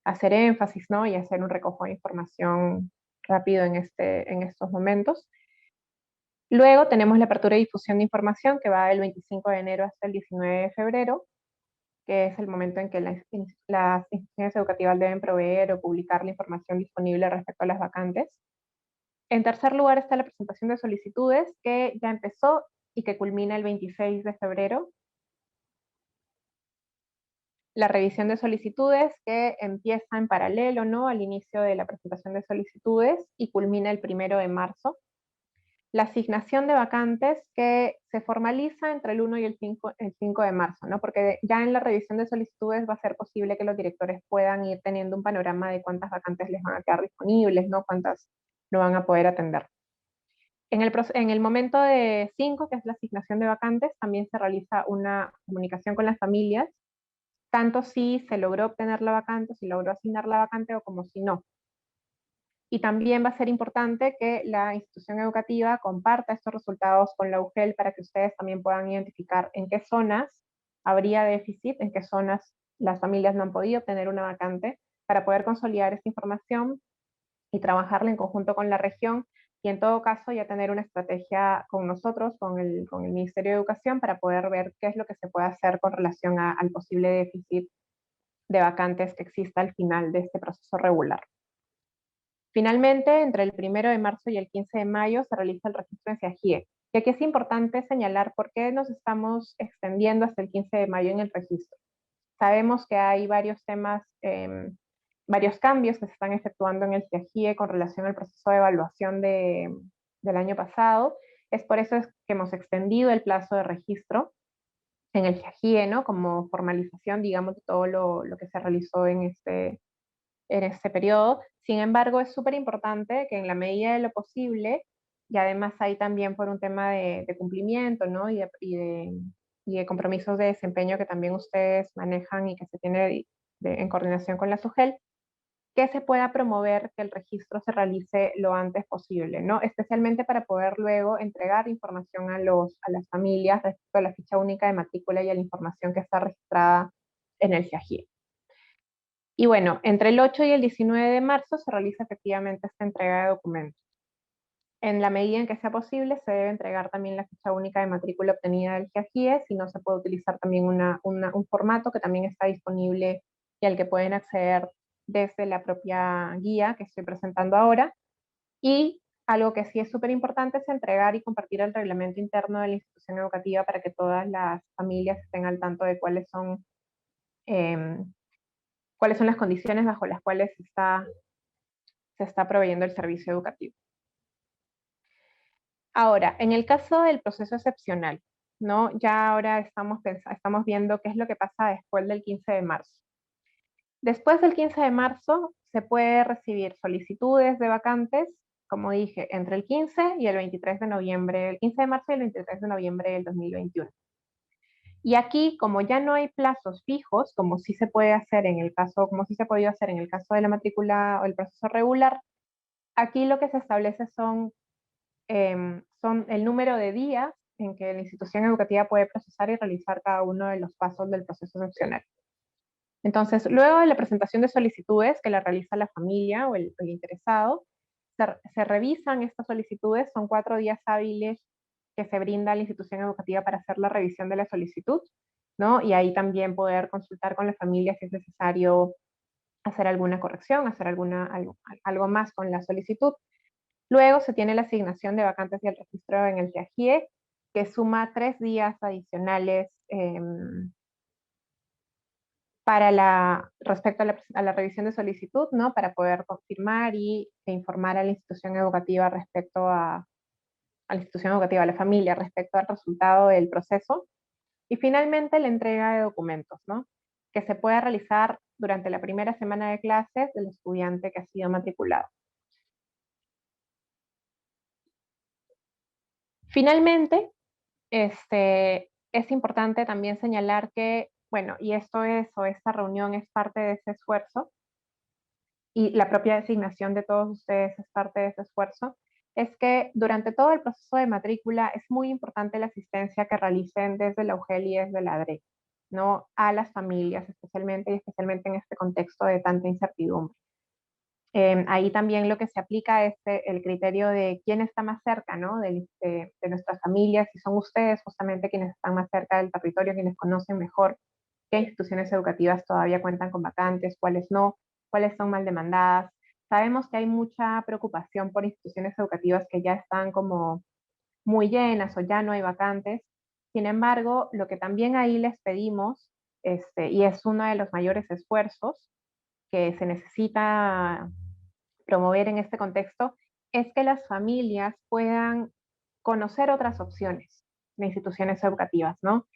hacer énfasis, ¿no? Y hacer un recojo de información rápido en estos momentos. Luego tenemos la apertura y difusión de información que va del 25 de enero hasta el 19 de febrero, que es el momento en que las instituciones educativas deben proveer o publicar la información disponible respecto a las vacantes. En tercer lugar está la presentación de solicitudes, que ya empezó y que culmina el 26 de febrero. La revisión de solicitudes, que empieza en paralelo, ¿no?, al inicio de la presentación de solicitudes y culmina el 1 de marzo. La asignación de vacantes, que se formaliza entre el 1 y el 5 de marzo, ¿no? Porque ya en la revisión de solicitudes va a ser posible que los directores puedan ir teniendo un panorama de cuántas vacantes les van a quedar disponibles, ¿no? Cuántas no van a poder atender. En el momento de 5, que es la asignación de vacantes, también se realiza una comunicación con las familias, tanto si se logró obtener la vacante, si logró asignar la vacante o como si no. Y también va a ser importante que la institución educativa comparta estos resultados con la UGEL para que ustedes también puedan identificar en qué zonas habría déficit, en qué zonas las familias no han podido obtener una vacante, para poder consolidar esta información y trabajarla en conjunto con la región y en todo caso ya tener una estrategia con nosotros, con el Ministerio de Educación, para poder ver qué es lo que se puede hacer con relación al posible déficit de vacantes que exista al final de este proceso regular. Finalmente, entre el 1 de marzo y el 15 de mayo se realiza el registro en SEAGIE. Y aquí es importante señalar por qué nos estamos extendiendo hasta el 15 de mayo en el registro. Sabemos que hay varios temas, varios cambios que se están efectuando en el SEAGIE con relación al proceso de evaluación del año pasado. Es por eso es que hemos extendido el plazo de registro en el SEAGIE, ¿no? Como formalización, digamos, de todo lo que se realizó en este periodo. Sin embargo, es súper importante que en la medida de lo posible, y además hay también por un tema de cumplimiento, ¿no? Y de compromisos de desempeño que también ustedes manejan y que se tiene en coordinación con la SUGEL, que se pueda promover que el registro se realice lo antes posible, ¿no? Especialmente para poder luego entregar información a las familias respecto a la ficha única de matrícula y a la información que está registrada en el SEAGIE. Y bueno, entre el 8 y el 19 de marzo se realiza efectivamente esta entrega de documentos. En la medida en que sea posible, se debe entregar también la ficha única de matrícula obtenida del SEAGIE, si no se puede utilizar también un formato que también está disponible y al que pueden acceder desde la propia guía que estoy presentando ahora. Y algo que sí es súper importante es entregar y compartir el reglamento interno de la institución educativa para que todas las familias estén al tanto de em, cuáles son las condiciones bajo las cuales se está proveyendo el servicio educativo. Ahora, en el caso del proceso excepcional, ¿no? Ya ahora estamos viendo qué es lo que pasa después del 15 de marzo. Después del 15 de marzo se puede recibir solicitudes de vacantes, como dije, entre el 15 y el 23 de noviembre, el 15 de marzo y el 23 de noviembre del 2021. Y aquí, como ya no hay plazos fijos, como sí se puede hacer en el caso, como sí se ha podido hacer en el caso de la matrícula o el proceso regular, aquí lo que se establece son el número de días en que la institución educativa puede procesar y realizar cada uno de los pasos del proceso excepcional. Entonces, luego de la presentación de solicitudes que la realiza la familia o el interesado, se revisan estas solicitudes, son 4 días hábiles que se brinda a la institución educativa para hacer la revisión de la solicitud, ¿no? Y ahí también poder consultar con la familia si es necesario hacer alguna corrección, hacer algo más con la solicitud. Luego se tiene la asignación de vacantes y el registro en el SEAGIE, que suma 3 días adicionales respecto a la revisión de solicitud, ¿no? Para poder confirmar e informar a la institución educativa a la institución educativa, a la familia, respecto al resultado del proceso. Y finalmente la entrega de documentos, ¿no? Que se puede realizar durante la primera semana de clases del estudiante que ha sido matriculado. Finalmente, es importante también señalar que, bueno, y esta reunión es parte de ese esfuerzo, y la propia designación de todos ustedes es parte de ese esfuerzo, es que durante todo el proceso de matrícula es muy importante la asistencia que realicen desde la UGEL y desde la ADRE, ¿no? A las familias especialmente, y especialmente en este contexto de tanta incertidumbre. Ahí también lo que se aplica es el criterio de quién está más cerca, ¿no? De nuestras familias, si son ustedes justamente quienes están más cerca del territorio, quienes conocen mejor qué instituciones educativas todavía cuentan con vacantes, cuáles no, cuáles son mal demandadas. Sabemos que hay mucha preocupación por instituciones educativas que ya están como muy llenas o ya no hay vacantes. Sin embargo, lo que también ahí les pedimos, y es uno de los mayores esfuerzos que se necesita promover en este contexto, es que las familias puedan conocer otras opciones de instituciones educativas, ¿no?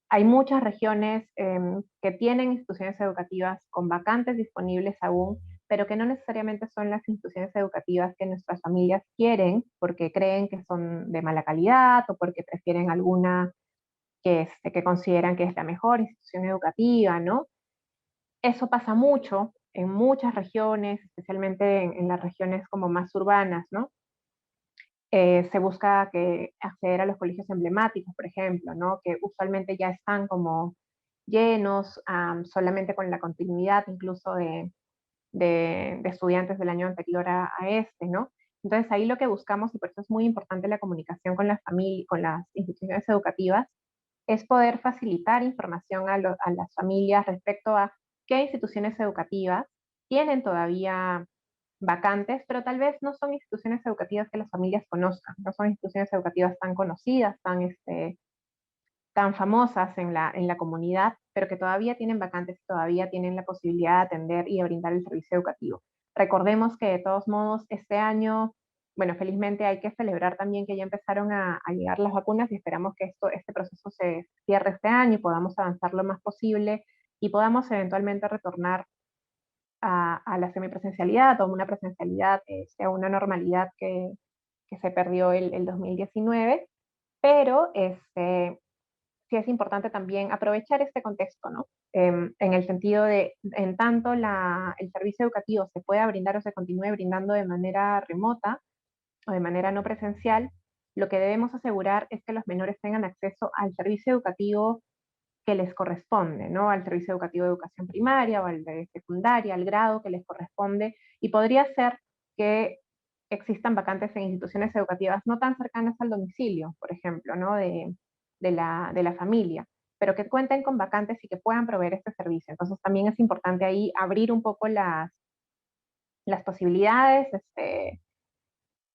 Hay muchas regiones que tienen instituciones educativas con vacantes disponibles aún, pero que no necesariamente son las instituciones educativas que nuestras familias quieren porque creen que son de mala calidad o porque prefieren alguna que consideran que es la mejor institución educativa, ¿no? Eso pasa mucho en muchas regiones, especialmente en las regiones como más urbanas, ¿no? Se busca acceder a los colegios emblemáticos, por ejemplo, ¿no? Que usualmente ya están como llenos, solamente con la continuidad incluso de estudiantes del año anterior a este, ¿no? Entonces ahí lo que buscamos, y por eso es muy importante la comunicación con las familias, con las instituciones educativas, es poder facilitar información a las familias respecto a qué instituciones educativas tienen todavía vacantes, pero tal vez no son instituciones educativas que las familias conozcan, no son instituciones educativas tan conocidas, tan famosas en la comunidad, pero que todavía tienen vacantes, todavía tienen la posibilidad de atender y de brindar el servicio educativo. Recordemos que de todos modos este año, bueno, felizmente hay que celebrar también que ya empezaron a llegar las vacunas y esperamos que este proceso se cierre este año y podamos avanzar lo más posible y podamos eventualmente retornar a la semipresencialidad o una presencialidad, sea una normalidad que se perdió el 2019, pero sí es importante también aprovechar este contexto, ¿no? En el sentido de, en tanto el servicio educativo se pueda brindar o se continúe brindando de manera remota o de manera no presencial, lo que debemos asegurar es que los menores tengan acceso al servicio educativo que les corresponde, ¿no? Al servicio educativo de educación primaria o al de secundaria, al grado que les corresponde, y podría ser que existan vacantes en instituciones educativas no tan cercanas al domicilio, por ejemplo, ¿no? De la familia, pero que cuenten con vacantes y que puedan proveer este servicio. Entonces también es importante ahí abrir un poco las posibilidades,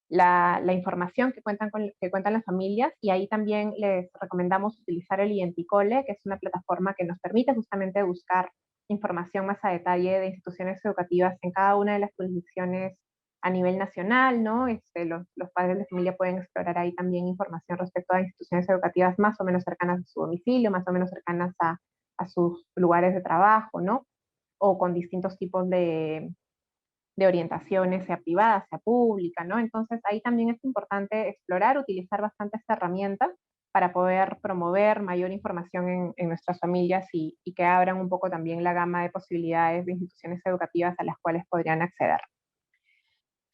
la información que cuentan las familias, y ahí también les recomendamos utilizar el Identicole, que es una plataforma que nos permite justamente buscar información más a detalle de instituciones educativas en cada una de las jurisdicciones a nivel nacional, ¿no? Los padres de familia pueden explorar ahí también información respecto a instituciones educativas más o menos cercanas a su domicilio, más o menos cercanas a sus lugares de trabajo, ¿no? O con distintos tipos de orientaciones, sea privada, sea pública, ¿no? Entonces ahí también es importante explorar, utilizar bastante esta herramienta para poder promover mayor información en nuestras familias y que abran un poco también la gama de posibilidades de instituciones educativas a las cuales podrían acceder.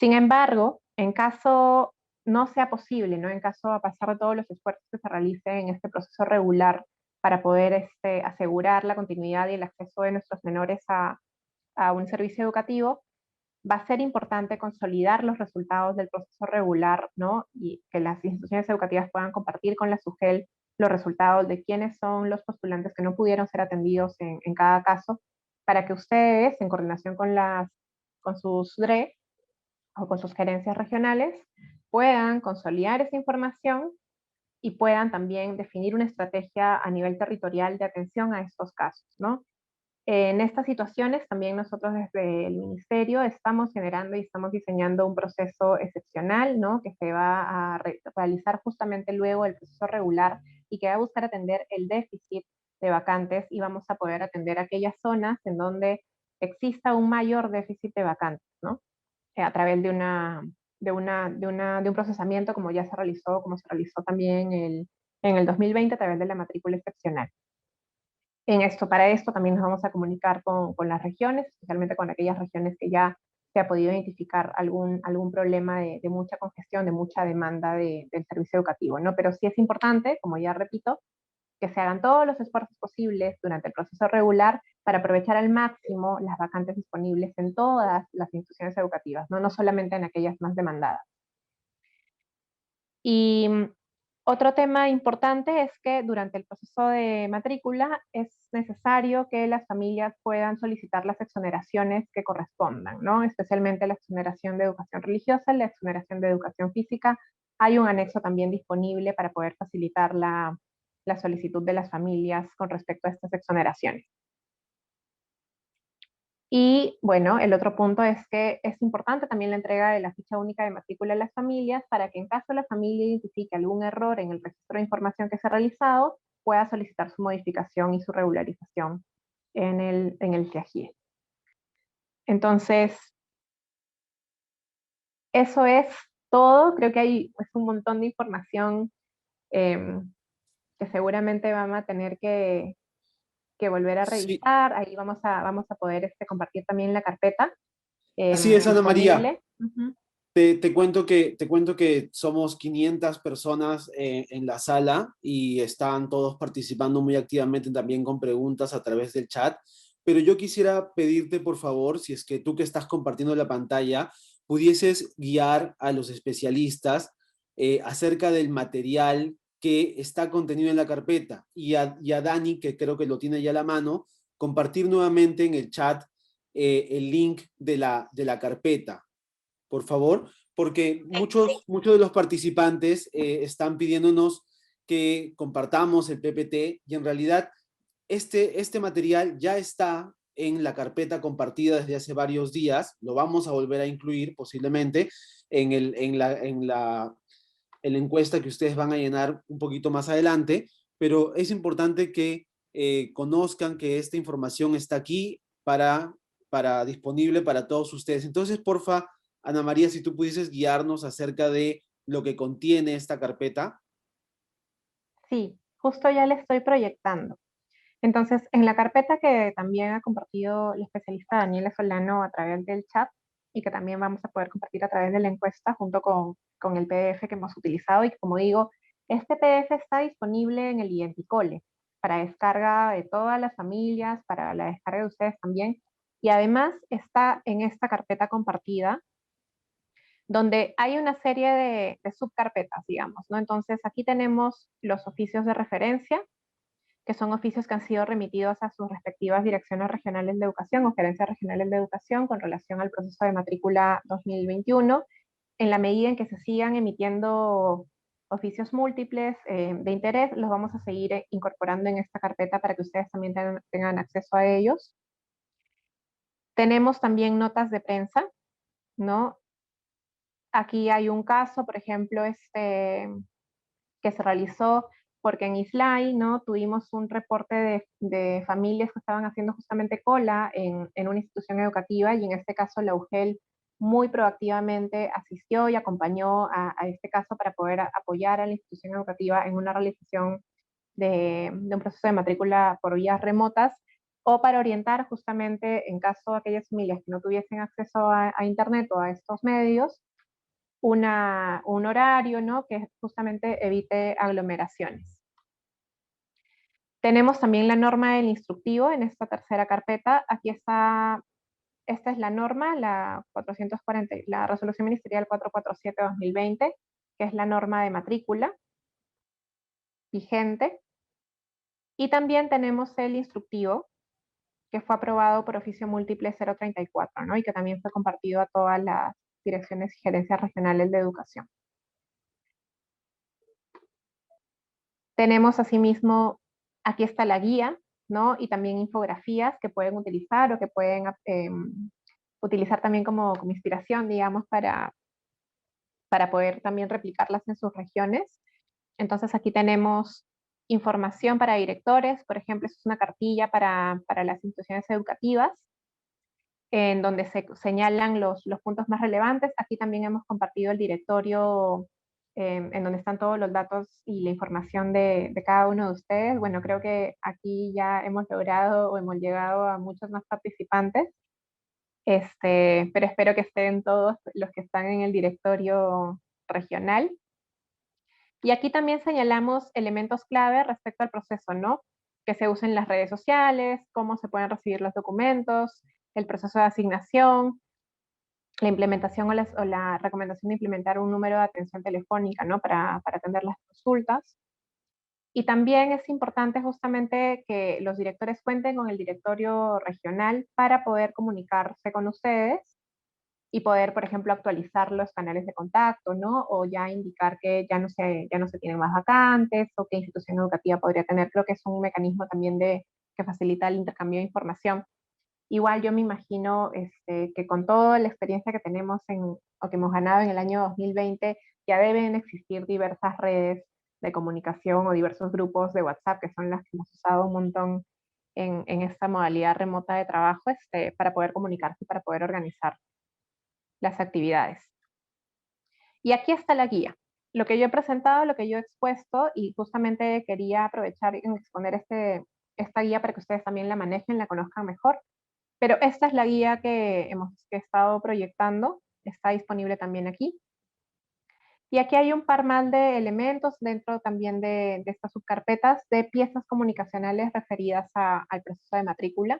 Sin embargo, en caso no sea posible, ¿no? En caso a pasar de todos los esfuerzos que se realicen en este proceso regular para poder asegurar la continuidad y el acceso de nuestros menores a un servicio educativo, va a ser importante consolidar los resultados del proceso regular, ¿no? Y que las instituciones educativas puedan compartir con la SUGEL los resultados de quiénes son los postulantes que no pudieron ser atendidos en cada caso, para que ustedes, en coordinación con sus DRE o con sus gerencias regionales, puedan consolidar esa información y puedan también definir una estrategia a nivel territorial de atención a estos casos, ¿no? En estas situaciones también nosotros desde el Ministerio estamos generando y estamos diseñando un proceso excepcional, ¿no? Que se va a realizar justamente luego del proceso regular y que va a buscar atender el déficit de vacantes, y vamos a poder atender aquellas zonas en donde exista un mayor déficit de vacantes, ¿no? A través de un procesamiento como ya se realizó, como se realizó también en el 2020 a través de la matrícula excepcional. Para esto también nos vamos a comunicar con las regiones, especialmente con aquellas regiones que ya se ha podido identificar algún problema de mucha congestión, de mucha demanda del servicio educativo, ¿no? Pero sí es importante, como ya repito, que se hagan todos los esfuerzos posibles durante el proceso regular para aprovechar al máximo las vacantes disponibles en todas las instituciones educativas, no solamente en aquellas más demandadas. Y otro tema importante es que durante el proceso de matrícula es necesario que las familias puedan solicitar las exoneraciones que correspondan, ¿no? Especialmente la exoneración de educación religiosa, la exoneración de educación física. Hay un anexo también disponible para poder facilitar la solicitud de las familias con respecto a estas exoneraciones. Y bueno, el otro punto es que es importante también la entrega de la ficha única de matrícula a las familias para que en caso la familia identifique algún error en el registro de información que se ha realizado, pueda solicitar su modificación y su regularización en el CIAGIE. Entonces, eso es todo. Creo que hay un montón de información que seguramente vamos a tener que volver a Sí, revisar. Ahí vamos a poder compartir también la carpeta así es, Ana María. disponible. Uh-huh. Te cuento que somos 500 personas en la sala y están todos participando muy activamente también con preguntas a través del chat. Pero yo quisiera pedirte, por favor, si es que tú que estás compartiendo la pantalla, pudieses guiar a los especialistas acerca del material que está contenido en la carpeta y a Dani, que creo que lo tiene ya a la mano, compartir nuevamente en el chat el link de la carpeta por favor, porque muchos de los participantes están pidiéndonos que compartamos el PPT y en realidad este material ya está en la carpeta compartida desde hace varios días, lo vamos a volver a incluir posiblemente en la encuesta que ustedes van a llenar un poquito más adelante, pero es importante que conozcan que esta información está aquí para disponible para todos ustedes. Entonces, porfa, Ana María, si tú pudieses guiarnos acerca de lo que contiene esta carpeta. Sí, justo ya le estoy proyectando. Entonces, en la carpeta que también ha compartido el especialista Daniela Solano a través del chat y que también vamos a poder compartir a través de la encuesta junto con el PDF que hemos utilizado y que, como digo, este PDF está disponible en el Identicole para descarga de todas las familias, para la descarga de ustedes también. Y además está en esta carpeta compartida donde hay una serie de subcarpetas, digamos, ¿no? Entonces, aquí tenemos los oficios de referencia, que son oficios que han sido remitidos a sus respectivas direcciones regionales de educación o gerencias regionales de educación con relación al proceso de matrícula 2021, en la medida en que se sigan emitiendo oficios múltiples de interés, los vamos a seguir incorporando en esta carpeta para que ustedes también tengan acceso a ellos. Tenemos también notas de prensa, ¿no? Aquí hay un caso, por ejemplo, que se realizó porque en Islay, ¿no? Tuvimos un reporte de familias que estaban haciendo justamente cola en una institución educativa y en este caso la UGEL muy proactivamente asistió y acompañó a este caso para poder apoyar a la institución educativa en una realización de un proceso de matrícula por vías remotas o para orientar justamente en caso de aquellas familias que no tuviesen acceso a Internet o a estos medios, un horario, ¿no? Que justamente evite aglomeraciones. Tenemos también la norma del instructivo en esta tercera carpeta. Aquí está, esta es la norma, la 440, la resolución ministerial 447-2020, que es la norma de matrícula vigente. Y también tenemos el instructivo, que fue aprobado por oficio múltiple 034, ¿no? Y que también fue compartido a todas las direcciones y gerencias regionales de educación. Tenemos asimismo, aquí está la guía, ¿no? Y también infografías que pueden utilizar o que pueden utilizar también como inspiración, digamos, para poder también replicarlas en sus regiones. Entonces aquí tenemos información para directores, por ejemplo, es una cartilla para las instituciones educativas, en donde se señalan los puntos más relevantes. Aquí también hemos compartido el directorio en donde están todos los datos y la información de cada uno de ustedes. Bueno, creo que aquí ya hemos logrado o hemos llegado a muchos más participantes, pero espero que estén todos los que están en el directorio regional. Y aquí también señalamos elementos clave respecto al proceso, ¿no? Que se usen las redes sociales, cómo se pueden recibir los documentos, el proceso de asignación, la implementación o la recomendación de implementar un número de atención telefónica, ¿no? Para atender las consultas. Y también es importante justamente que los directores cuenten con el directorio regional para poder comunicarse con ustedes y poder, por ejemplo, actualizar los canales de contacto, ¿no? O ya indicar que ya no se tienen más vacantes o qué institución educativa podría tener. Creo que es un mecanismo también que facilita el intercambio de información. Igual yo me imagino que con toda la experiencia que tenemos o que hemos ganado en el año 2020, ya deben existir diversas redes de comunicación o diversos grupos de WhatsApp, que son las que hemos usado un montón en esta modalidad remota de trabajo, para poder comunicarse y para poder organizar las actividades. Y aquí está la guía. Lo que yo he presentado, lo que yo he expuesto, y justamente quería aprovechar en exponer esta guía para que ustedes también la manejen, la conozcan mejor. Pero esta es la guía que he estado proyectando está disponible también aquí. Y aquí hay un par más de elementos dentro también de estas subcarpetas de piezas comunicacionales referidas al proceso de matrícula.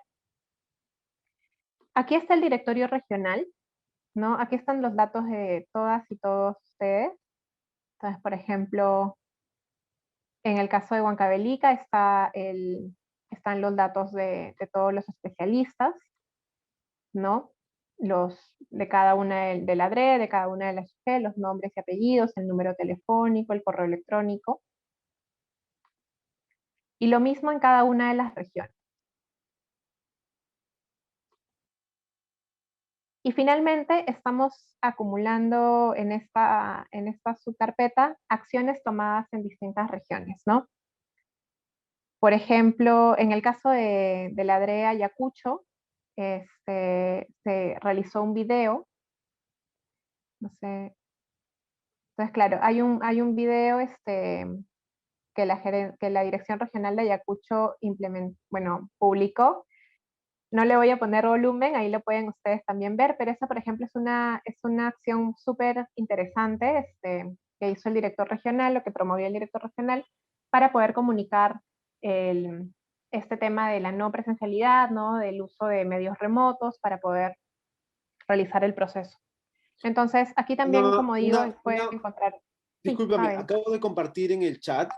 Aquí está el directorio regional, ¿no? Aquí están los datos de todas y todos ustedes. Entonces, por ejemplo, en el caso de Huancavelica están los datos de todos los especialistas, ¿no? Los de cada una de la DRE, de cada una de las UG, los nombres y apellidos, el número telefónico, el correo electrónico. Y lo mismo en cada una de las regiones. Y finalmente estamos acumulando en esta subcarpeta acciones tomadas en distintas regiones, ¿no? Por ejemplo, en el caso de la DRE Ayacucho, se realizó un video, no sé, entonces claro, hay un video que la Dirección Regional de Ayacucho publicó. No le voy a poner volumen, ahí lo pueden ustedes también ver, pero esa, por ejemplo, es una acción súper interesante que hizo el director regional, o que promovió el director regional, para poder comunicar el, este tema de la no presencialidad, ¿no? Del uso de medios remotos para poder realizar el proceso. Entonces, aquí también, como digo, pueden encontrar... Sí, Discúlpame, Pavel. acabo de compartir en el chat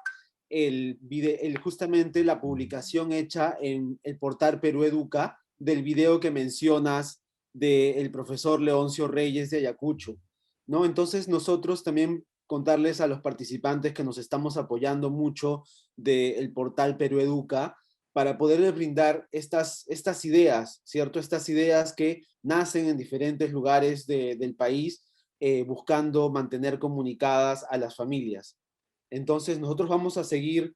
justamente la publicación hecha en el portal Perú Educa del video que mencionas del profesor Leoncio Reyes de Ayacucho, ¿no? Entonces nosotros también contarles a los participantes que nos estamos apoyando mucho del portal Perú Educa para poderles brindar estas ideas, ¿cierto? Estas ideas que nacen en diferentes lugares del país, buscando mantener comunicadas a las familias. Entonces, nosotros vamos a seguir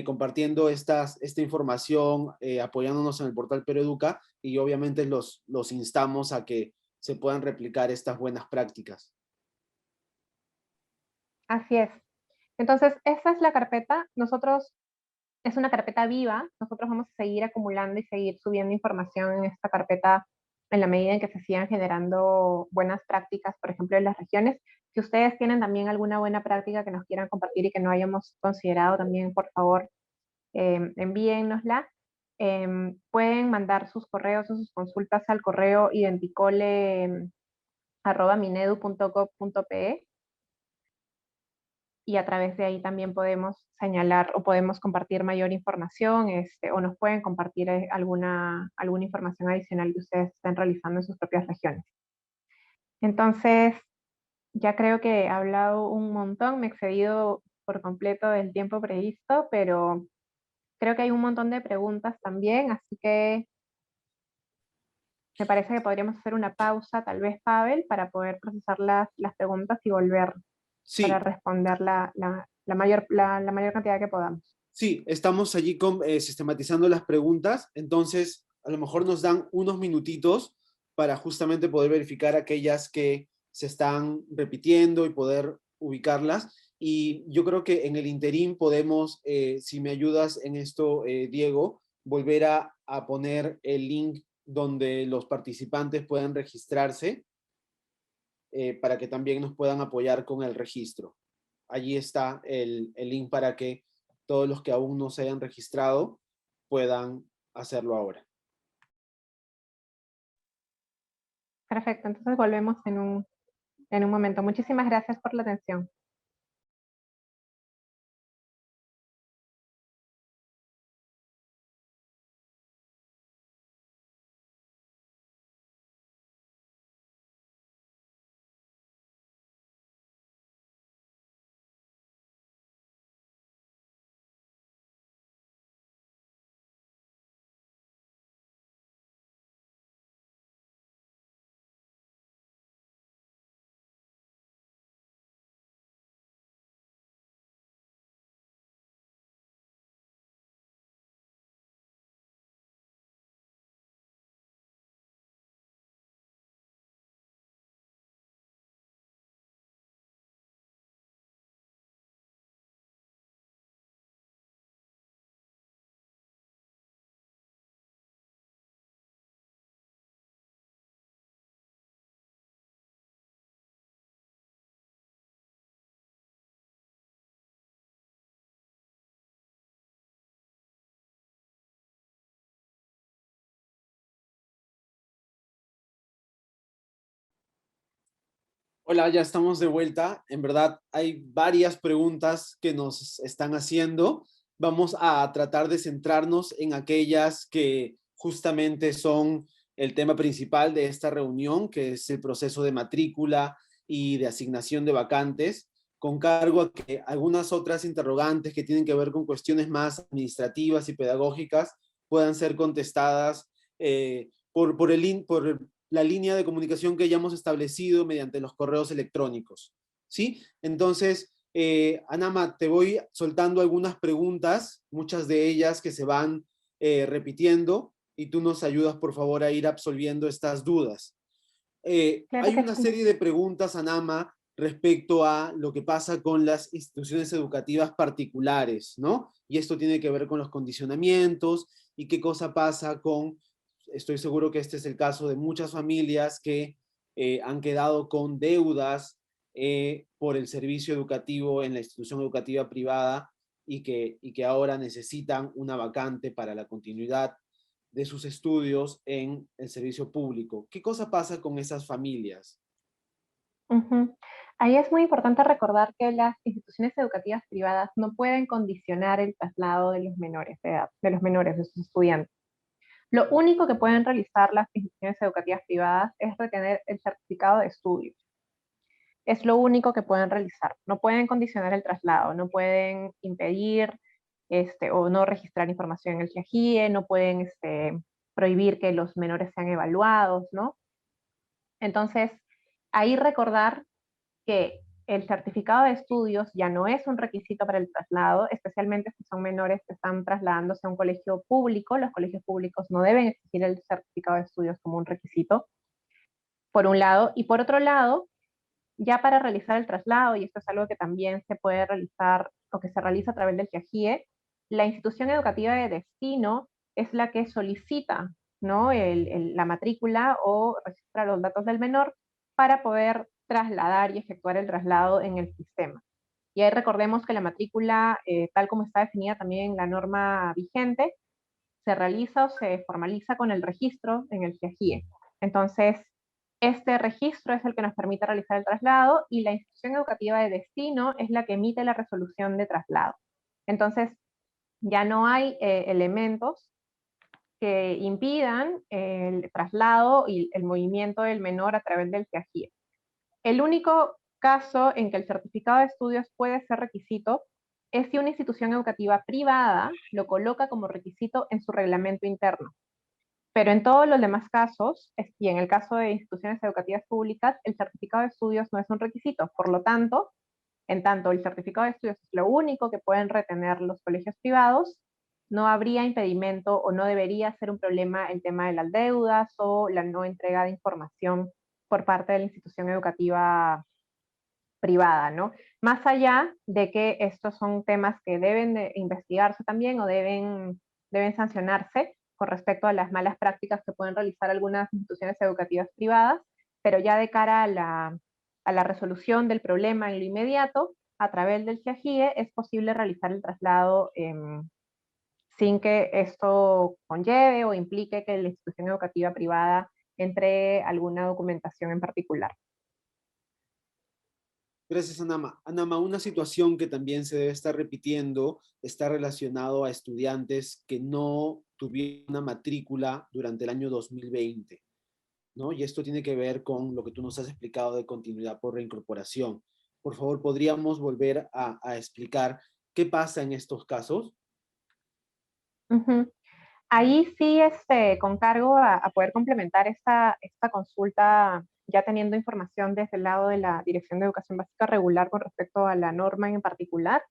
compartiendo esta información, apoyándonos en el portal Peroeduca, y obviamente los instamos a que se puedan replicar estas buenas prácticas. Así es. Entonces, esta es la carpeta. Es una carpeta viva. Nosotros vamos a seguir acumulando y seguir subiendo información en esta carpeta en la medida en que se sigan generando buenas prácticas, por ejemplo, en las regiones. Si ustedes tienen también alguna buena práctica que nos quieran compartir y que no hayamos considerado, también, por favor, envíennosla. Pueden mandar sus correos o sus consultas al correo identicole@minedu.gov.pe, y a través de ahí también podemos señalar o podemos compartir mayor información, o nos pueden compartir alguna información adicional que ustedes estén realizando en sus propias regiones. Entonces, ya creo que he hablado un montón, me he excedido por completo del tiempo previsto, pero creo que hay un montón de preguntas también, así que me parece que podríamos hacer una pausa, tal vez, Pavel, para poder procesar las preguntas y volver para Sí, responder la mayor cantidad que podamos. sí, estamos allí sistematizando las preguntas, entonces a lo mejor nos dan unos minutitos para justamente poder verificar aquellas que se están repitiendo y poder ubicarlas. Y yo creo que en el interín podemos, si me ayudas en esto, Diego, volver a poner el link donde los participantes puedan registrarse, para que también nos puedan apoyar con el registro. Allí está el link para que todos los que aún no se hayan registrado puedan hacerlo ahora. Perfecto, entonces volvemos en un momento. Muchísimas gracias por la atención. Hola, ya estamos de vuelta. En verdad, hay varias preguntas que nos están haciendo. Vamos a tratar de centrarnos en aquellas que justamente son el tema principal de esta reunión, que es el proceso de matrícula y de asignación de vacantes, con cargo a que algunas otras interrogantes que tienen que ver con cuestiones más administrativas y pedagógicas puedan ser contestadas por la línea de comunicación que ya hemos establecido mediante los correos electrónicos. ¿Sí? Entonces, Anama, te voy soltando algunas preguntas, muchas de ellas que se van repitiendo, y tú nos ayudas, por favor, a ir absolviendo estas dudas. Claro Hay que una sí. serie de preguntas, Anama, respecto a lo que pasa con las instituciones educativas particulares, ¿no? Y esto tiene que ver con los condicionamientos y qué cosa pasa con, estoy seguro que este es el caso de muchas familias que han quedado con deudas por el servicio educativo en la institución educativa privada y que ahora necesitan una vacante para la continuidad de sus estudios en el servicio público. ¿Qué cosa pasa con esas familias? Ujú. Ahí es muy importante recordar que las instituciones educativas privadas no pueden condicionar el traslado de los menores de edad, de los menores, de sus estudiantes. Lo único que pueden realizar las instituciones educativas privadas es retener el certificado de estudios. Es lo único que pueden realizar. No pueden condicionar el traslado, no pueden impedir o no registrar información en el CIAGIE, no pueden prohibir que los menores sean evaluados, ¿no? Entonces, ahí recordar que el certificado de estudios ya no es un requisito para el traslado, especialmente si son menores que están trasladándose a un colegio público. Los colegios públicos no deben exigir el certificado de estudios como un requisito, por un lado. Y por otro lado, ya para realizar el traslado, y esto es algo que también se puede realizar o que se realiza a través del CIAGIE, la institución educativa de destino es la que solicita, ¿no? La matrícula o registra los datos del menor para poder trasladar y efectuar el traslado en el sistema. Y ahí recordemos que la matrícula, tal como está definida también en la norma vigente, se realiza o se formaliza con el registro en el CIAGIE. Entonces, este registro es el que nos permite realizar el traslado y la institución educativa de destino es la que emite la resolución de traslado. Entonces, ya no hay elementos que impidan el traslado y el movimiento del menor a través del CIAGIE. El único caso en que el certificado de estudios puede ser requisito es si una institución educativa privada lo coloca como requisito en su reglamento interno. Pero en todos los demás casos, y en el caso de instituciones educativas públicas, el certificado de estudios no es un requisito. Por lo tanto, en tanto el certificado de estudios es lo único que pueden retener los colegios privados, no habría impedimento o no debería ser un problema el tema de las deudas o la no entrega de información por parte de la institución educativa privada, ¿no? Más allá de que estos son temas que deben de investigarse también o deben sancionarse con respecto a las malas prácticas que pueden realizar algunas instituciones educativas privadas, pero ya de cara a la resolución del problema en lo inmediato, a través del CIAGIE es posible realizar el traslado sin que esto conlleve o implique que la institución educativa privada entregue alguna documentación en particular. Gracias, Anama. Anama, una situación que también se debe estar repitiendo está relacionado a estudiantes que no tuvieron una matrícula durante el año 2020, ¿no? Y esto tiene que ver con lo que tú nos has explicado de continuidad por reincorporación. Por favor, ¿podríamos volver a explicar qué pasa en estos casos? Ujú. Ahí sí, con cargo a poder complementar esta consulta, ya teniendo información desde el lado de la Dirección de Educación Básica Regular con respecto a la norma en particular.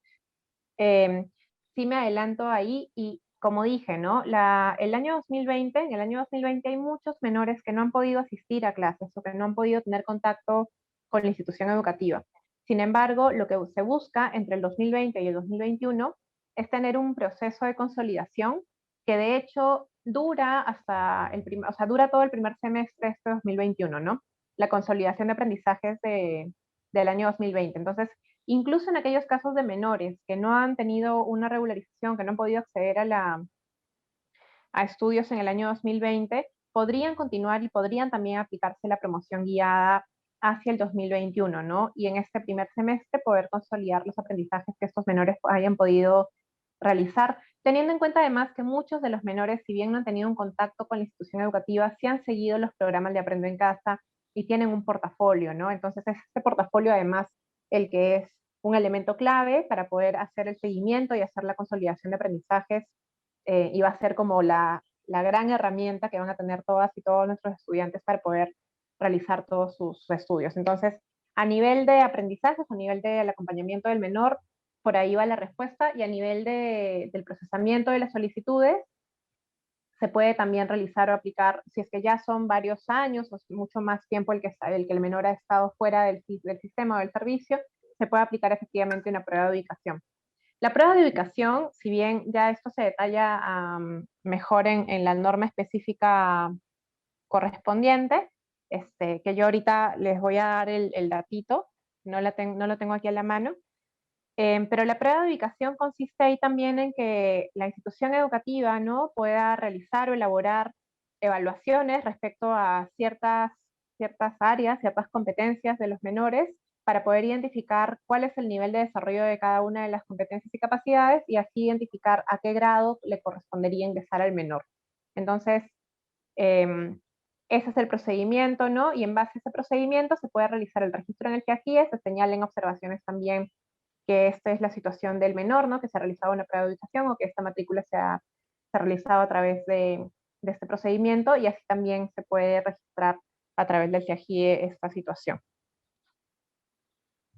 Sí me adelanto ahí y como dije, ¿no? El año 2020, en el año 2020 hay muchos menores que no han podido asistir a clases o que no han podido tener contacto con la institución educativa. Sin embargo, lo que se busca entre el 2020 y el 2021 es tener un proceso de consolidación que de hecho dura o sea, dura todo el primer semestre de este 2021, ¿no? La consolidación de aprendizajes del año 2020. Entonces, incluso en aquellos casos de menores que no han tenido una regularización, que no han podido acceder a estudios en el año 2020, podrían continuar y podrían también aplicarse la promoción guiada hacia el 2021, ¿no? Y en este primer semestre poder consolidar los aprendizajes que estos menores hayan podido realizar, teniendo en cuenta además que muchos de los menores, si bien no han tenido un contacto con la institución educativa, sí han seguido los programas de Aprendo en Casa y tienen un portafolio, ¿no? Entonces es este portafolio además el que es un elemento clave para poder hacer el seguimiento y hacer la consolidación de aprendizajes, y va a ser como la gran herramienta que van a tener todas y todos nuestros estudiantes para poder realizar todos sus estudios. Entonces, a nivel de aprendizajes, a nivel del acompañamiento del menor, por ahí va la respuesta, y a nivel del procesamiento de las solicitudes, se puede también realizar o aplicar, si es que ya son varios años o mucho más tiempo el que el menor ha estado fuera del sistema o del servicio, se puede aplicar efectivamente una prueba de ubicación. La prueba de ubicación, si bien ya esto se detalla mejor en la norma específica correspondiente, que yo ahorita les voy a dar el datito, no lo tengo aquí a la mano, pero la prueba de ubicación consiste ahí también en que la institución educativa, ¿no?, pueda realizar o elaborar evaluaciones respecto a ciertas áreas, ciertas competencias de los menores, para poder identificar cuál es el nivel de desarrollo de cada una de las competencias y capacidades, y así identificar a qué grado le correspondería ingresar al menor. Entonces, em, ese es el procedimiento, ¿no? Y en base a ese procedimiento se puede realizar el registro en el CIAGIE, se señalen observaciones también que esta es la situación del menor, ¿no?, que se ha realizado una prueba de ubicación o que esta matrícula se ha realizado a través de este procedimiento, y así también se puede registrar a través del CIAGIE esta situación.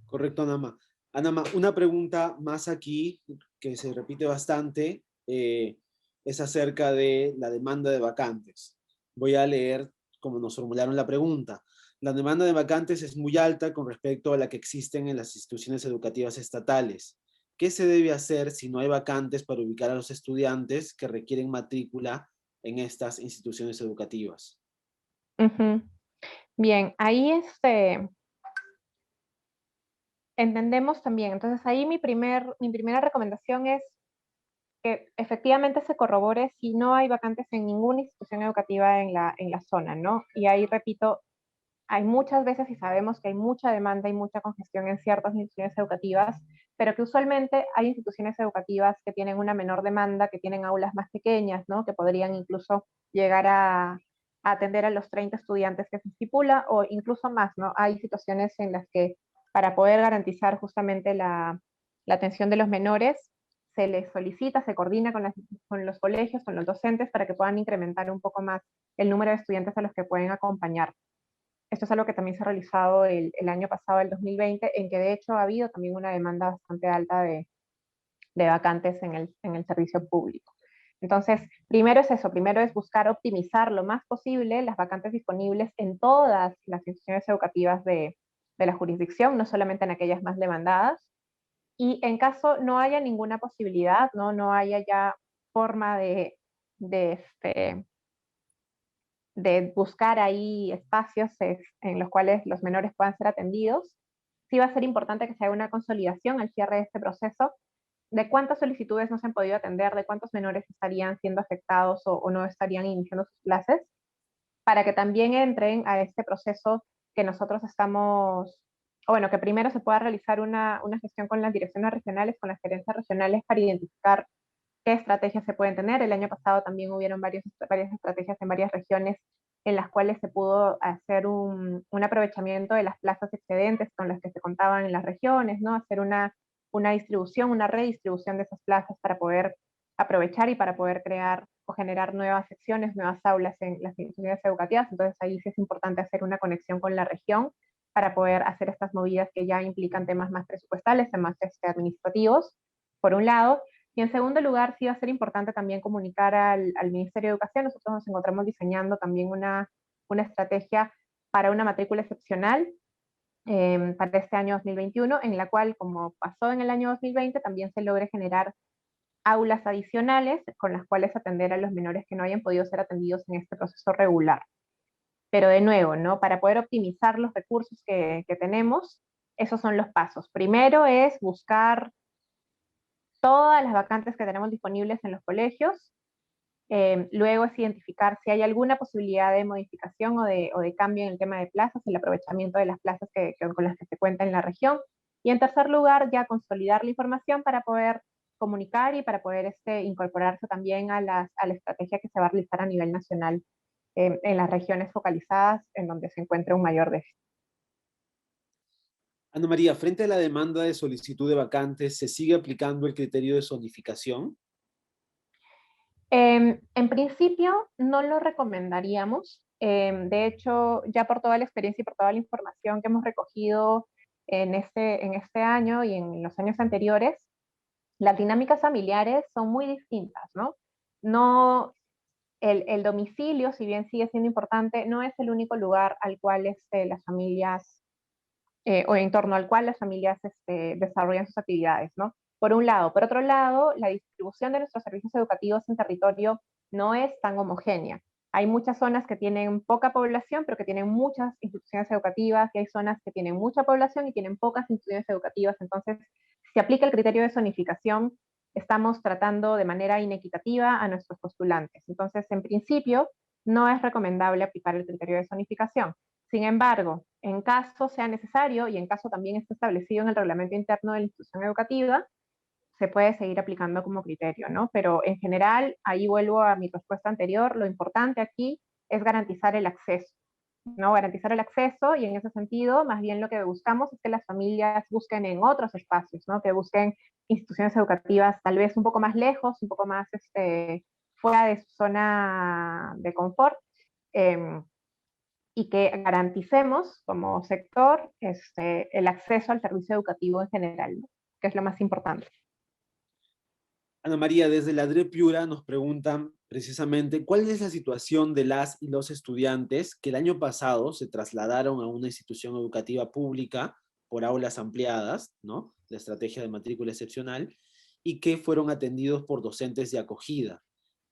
Correcto, Anama. Anama, una pregunta más aquí que se repite bastante, es acerca de la demanda de vacantes. Voy a leer como nos formularon la pregunta. La demanda de vacantes es muy alta con respecto a la que existen en las instituciones educativas estatales. ¿Qué se debe hacer si no hay vacantes para ubicar a los estudiantes que requieren matrícula en estas instituciones educativas? Ujú. Bien, ahí entendemos también. Entonces ahí mi primera recomendación es que efectivamente se corrobore si no hay vacantes en ninguna institución educativa en la zona, ¿no? Y ahí repito, hay muchas veces y sabemos que hay mucha demanda y mucha congestión en ciertas instituciones educativas, pero que usualmente hay instituciones educativas que tienen una menor demanda, que tienen aulas más pequeñas, ¿no?, que podrían incluso llegar a atender a los 30 estudiantes que se estipula, o incluso más, ¿no? Hay situaciones en las que para poder garantizar justamente la atención de los menores, se les solicita, se coordina con los colegios, con los docentes, para que puedan incrementar un poco más el número de estudiantes a los que pueden acompañar. Esto es algo que también se ha realizado el año pasado, el 2020, en que de hecho ha habido también una demanda bastante alta de vacantes en el servicio público. Entonces, primero es eso, primero es buscar optimizar lo más posible las vacantes disponibles en todas las instituciones educativas de la jurisdicción, no solamente en aquellas más demandadas, y en caso no haya ninguna posibilidad, no haya ya forma de, este, de buscar ahí espacios en los cuales los menores puedan ser atendidos, sí va a ser importante que se haga una consolidación al cierre de este proceso de cuántas solicitudes no se han podido atender, de cuántos menores estarían siendo afectados o no estarían iniciando sus clases, para que también entren a este proceso que nosotros estamos, o bueno, que primero se pueda realizar una gestión con las direcciones regionales, con las gerencias regionales, para identificar qué estrategias se pueden tener. El año pasado también hubieron varias estrategias en varias regiones en las cuales se pudo hacer un aprovechamiento de las plazas excedentes con las que se contaban en las regiones, ¿no? Hacer una distribución, una redistribución de esas plazas para poder aprovechar y para poder crear o generar nuevas secciones, nuevas aulas en las instituciones educativas. Entonces ahí sí es importante hacer una conexión con la región para poder hacer estas movidas que ya implican temas más presupuestales, temas administrativos, por un lado. Y en segundo lugar, sí va a ser importante también comunicar al Ministerio de Educación. Nosotros nos encontramos diseñando también una estrategia para una matrícula excepcional para este año 2021, en la cual, como pasó en el año 2020, también se logre generar aulas adicionales con las cuales atender a los menores que no hayan podido ser atendidos en este proceso regular. Pero de nuevo, ¿no?, para poder optimizar los recursos que tenemos, esos son los pasos. Primero es buscar todas las vacantes que tenemos disponibles en los colegios, Luego es identificar si hay alguna posibilidad de modificación o de cambio en el tema de plazas, el aprovechamiento de las plazas con las que se cuenta en la región. Y en tercer lugar, ya consolidar la información para poder comunicar y para poder incorporarse también a la estrategia que se va a realizar a nivel nacional en las regiones focalizadas en donde se encuentra un mayor déficit. Ana María, frente a la demanda de solicitud de vacantes, ¿se sigue aplicando el criterio de zonificación? En principio no lo recomendaríamos. De hecho, ya por toda la experiencia y por toda la información que hemos recogido en este año y en los años anteriores, las dinámicas familiares son muy distintas, ¿no? No, el domicilio, si bien sigue siendo importante, no es el único lugar al cual las familias o en torno al cual las familias desarrollan sus actividades, ¿no? Por un lado. Por otro lado, la distribución de nuestros servicios educativos en territorio no es tan homogénea. Hay muchas zonas que tienen poca población, pero que tienen muchas instituciones educativas, y hay zonas que tienen mucha población y tienen pocas instituciones educativas. Entonces, si aplica el criterio de zonificación, estamos tratando de manera inequitativa a nuestros postulantes. Entonces, en principio, no es recomendable aplicar el criterio de zonificación. Sin embargo, en caso sea necesario y en caso también esté establecido en el reglamento interno de la institución educativa, se puede seguir aplicando como criterio, ¿no? Pero en general, ahí vuelvo a mi respuesta anterior, lo importante aquí es garantizar el acceso, ¿no? Garantizar el acceso, y en ese sentido, más bien lo que buscamos es que las familias busquen en otros espacios, ¿no? Que busquen instituciones educativas tal vez un poco más lejos, un poco más fuera de su zona de confort, y que garanticemos como sector el acceso al servicio educativo en general, ¿no? Que es lo más importante. Ana María, desde la DRE Piura nos preguntan precisamente cuál es la situación de las y los estudiantes que el año pasado se trasladaron a una institución educativa pública por aulas ampliadas, ¿no? La estrategia de matrícula excepcional, y que fueron atendidos por docentes de acogida.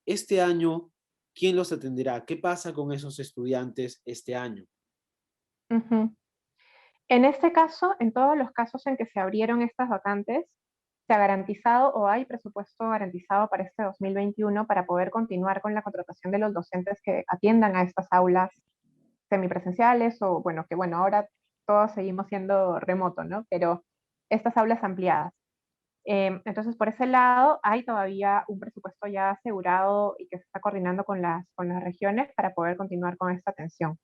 Este año, ¿quién los atenderá? ¿Qué pasa con esos estudiantes este año? Uh-huh. En este caso, en todos los casos en que se abrieron estas vacantes, se ha garantizado o hay presupuesto garantizado para este 2021 para poder continuar con la contratación de los docentes que atiendan a estas aulas semipresenciales o, bueno, que bueno, ahora todos seguimos siendo remoto, ¿no? Pero estas aulas ampliadas. Entonces, por ese lado, hay todavía un presupuesto ya asegurado y que se está coordinando con las regiones para poder continuar con esta atención.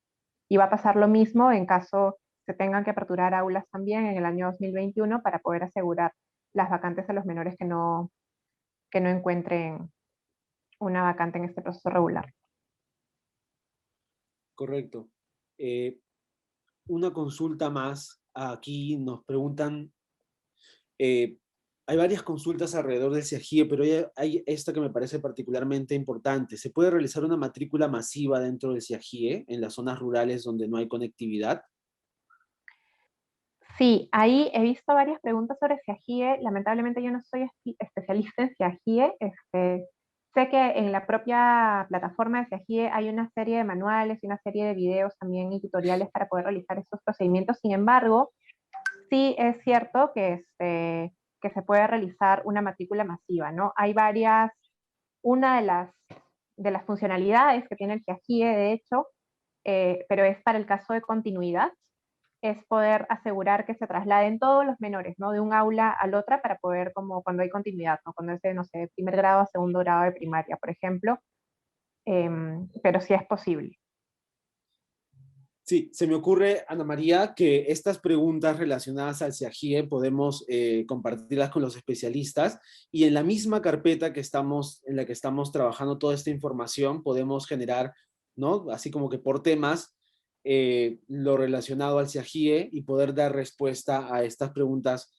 Y va a pasar lo mismo en caso se tengan que aperturar aulas también en el año 2021 para poder asegurar las vacantes a los menores que no encuentren una vacante en este proceso regular. Correcto. Una consulta más. Aquí nos preguntan, eh, hay varias consultas alrededor del CIAGIE, pero hay esta que me parece particularmente importante. ¿Se puede realizar una matrícula masiva dentro del CIAGIE en las zonas rurales donde no hay conectividad? Sí, ahí he visto varias preguntas sobre CIAGIE. Lamentablemente yo no soy especialista en CIAGIE. Sé que en la propia plataforma de CIAGIE hay una serie de manuales y una serie de videos también y tutoriales para poder realizar estos procedimientos. Sin embargo, sí es cierto que se puede realizar una matrícula masiva, ¿no? Hay una de las funcionalidades que tiene el CIAGIE, de hecho, pero es para el caso de continuidad, es poder asegurar que se trasladen todos los menores, ¿no? De un aula a la otra para poder, como cuando hay continuidad, ¿no? Cuando es de, no sé, primer grado a segundo grado de primaria, por ejemplo, pero sí es posible. Sí, se me ocurre, Ana María, que estas preguntas relacionadas al CIAGIE podemos compartirlas con los especialistas, y en la misma carpeta en la que estamos trabajando toda esta información podemos generar, ¿no? Así como que por temas, lo relacionado al CIAGIE y poder dar respuesta a estas preguntas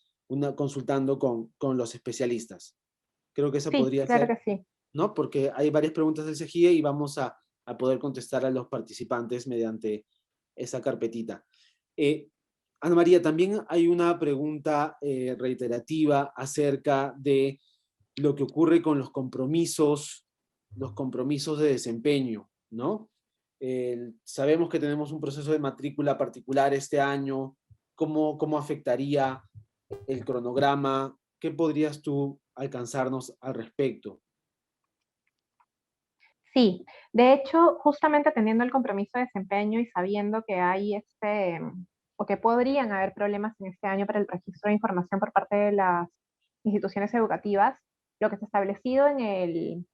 consultando con los especialistas. Creo que esa Sí, podría claro ser, que sí. ¿no? Porque hay varias preguntas del CIAGIE y vamos a poder contestar a los participantes mediante esa carpetita. Ana María, también hay una pregunta reiterativa acerca de lo que ocurre con los compromisos de desempeño, ¿no? Sabemos que tenemos un proceso de matrícula particular este año. ¿Cómo afectaría el cronograma? ¿Qué podrías tú alcanzarnos al respecto? Sí, de hecho, justamente teniendo el compromiso de desempeño y sabiendo que hay o que podrían haber problemas en este año para el registro de información por parte de las instituciones educativas, lo que está establecido en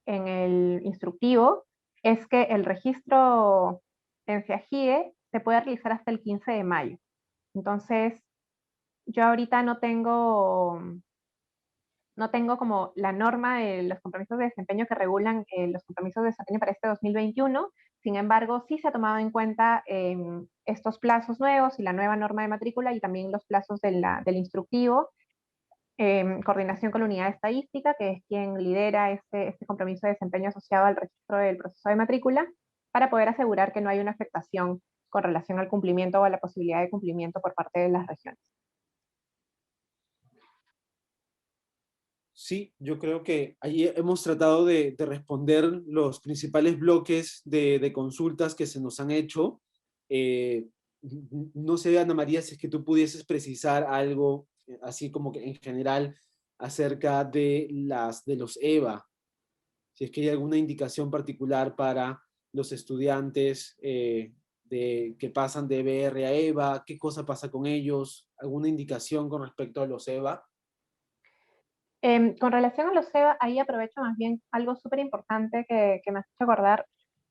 el instructivo es que el registro en CIAGIE se puede realizar hasta el 15 de mayo. Entonces, yo ahorita no tengo como la norma de los compromisos de desempeño que regulan los compromisos de desempeño para este 2021. Sin embargo, sí se ha tomado en cuenta estos plazos nuevos y la nueva norma de matrícula y también los plazos del instructivo, en coordinación con la unidad de estadística, que es quien lidera este compromiso de desempeño asociado al registro del proceso de matrícula, para poder asegurar que no hay una afectación con relación al cumplimiento o a la posibilidad de cumplimiento por parte de las regiones. Sí, yo creo que ahí hemos tratado de responder los principales bloques de consultas que se nos han hecho. Eh, no sé, Ana María, si es que tú pudieses precisar algo, así como que en general, acerca de los EVA, si es que hay alguna indicación particular para los estudiantes que pasan de EBR a EVA, qué cosa pasa con ellos, alguna indicación con respecto a los EVA. Con relación a los SEBA, ahí aprovecho más bien algo súper importante que me has hecho acordar,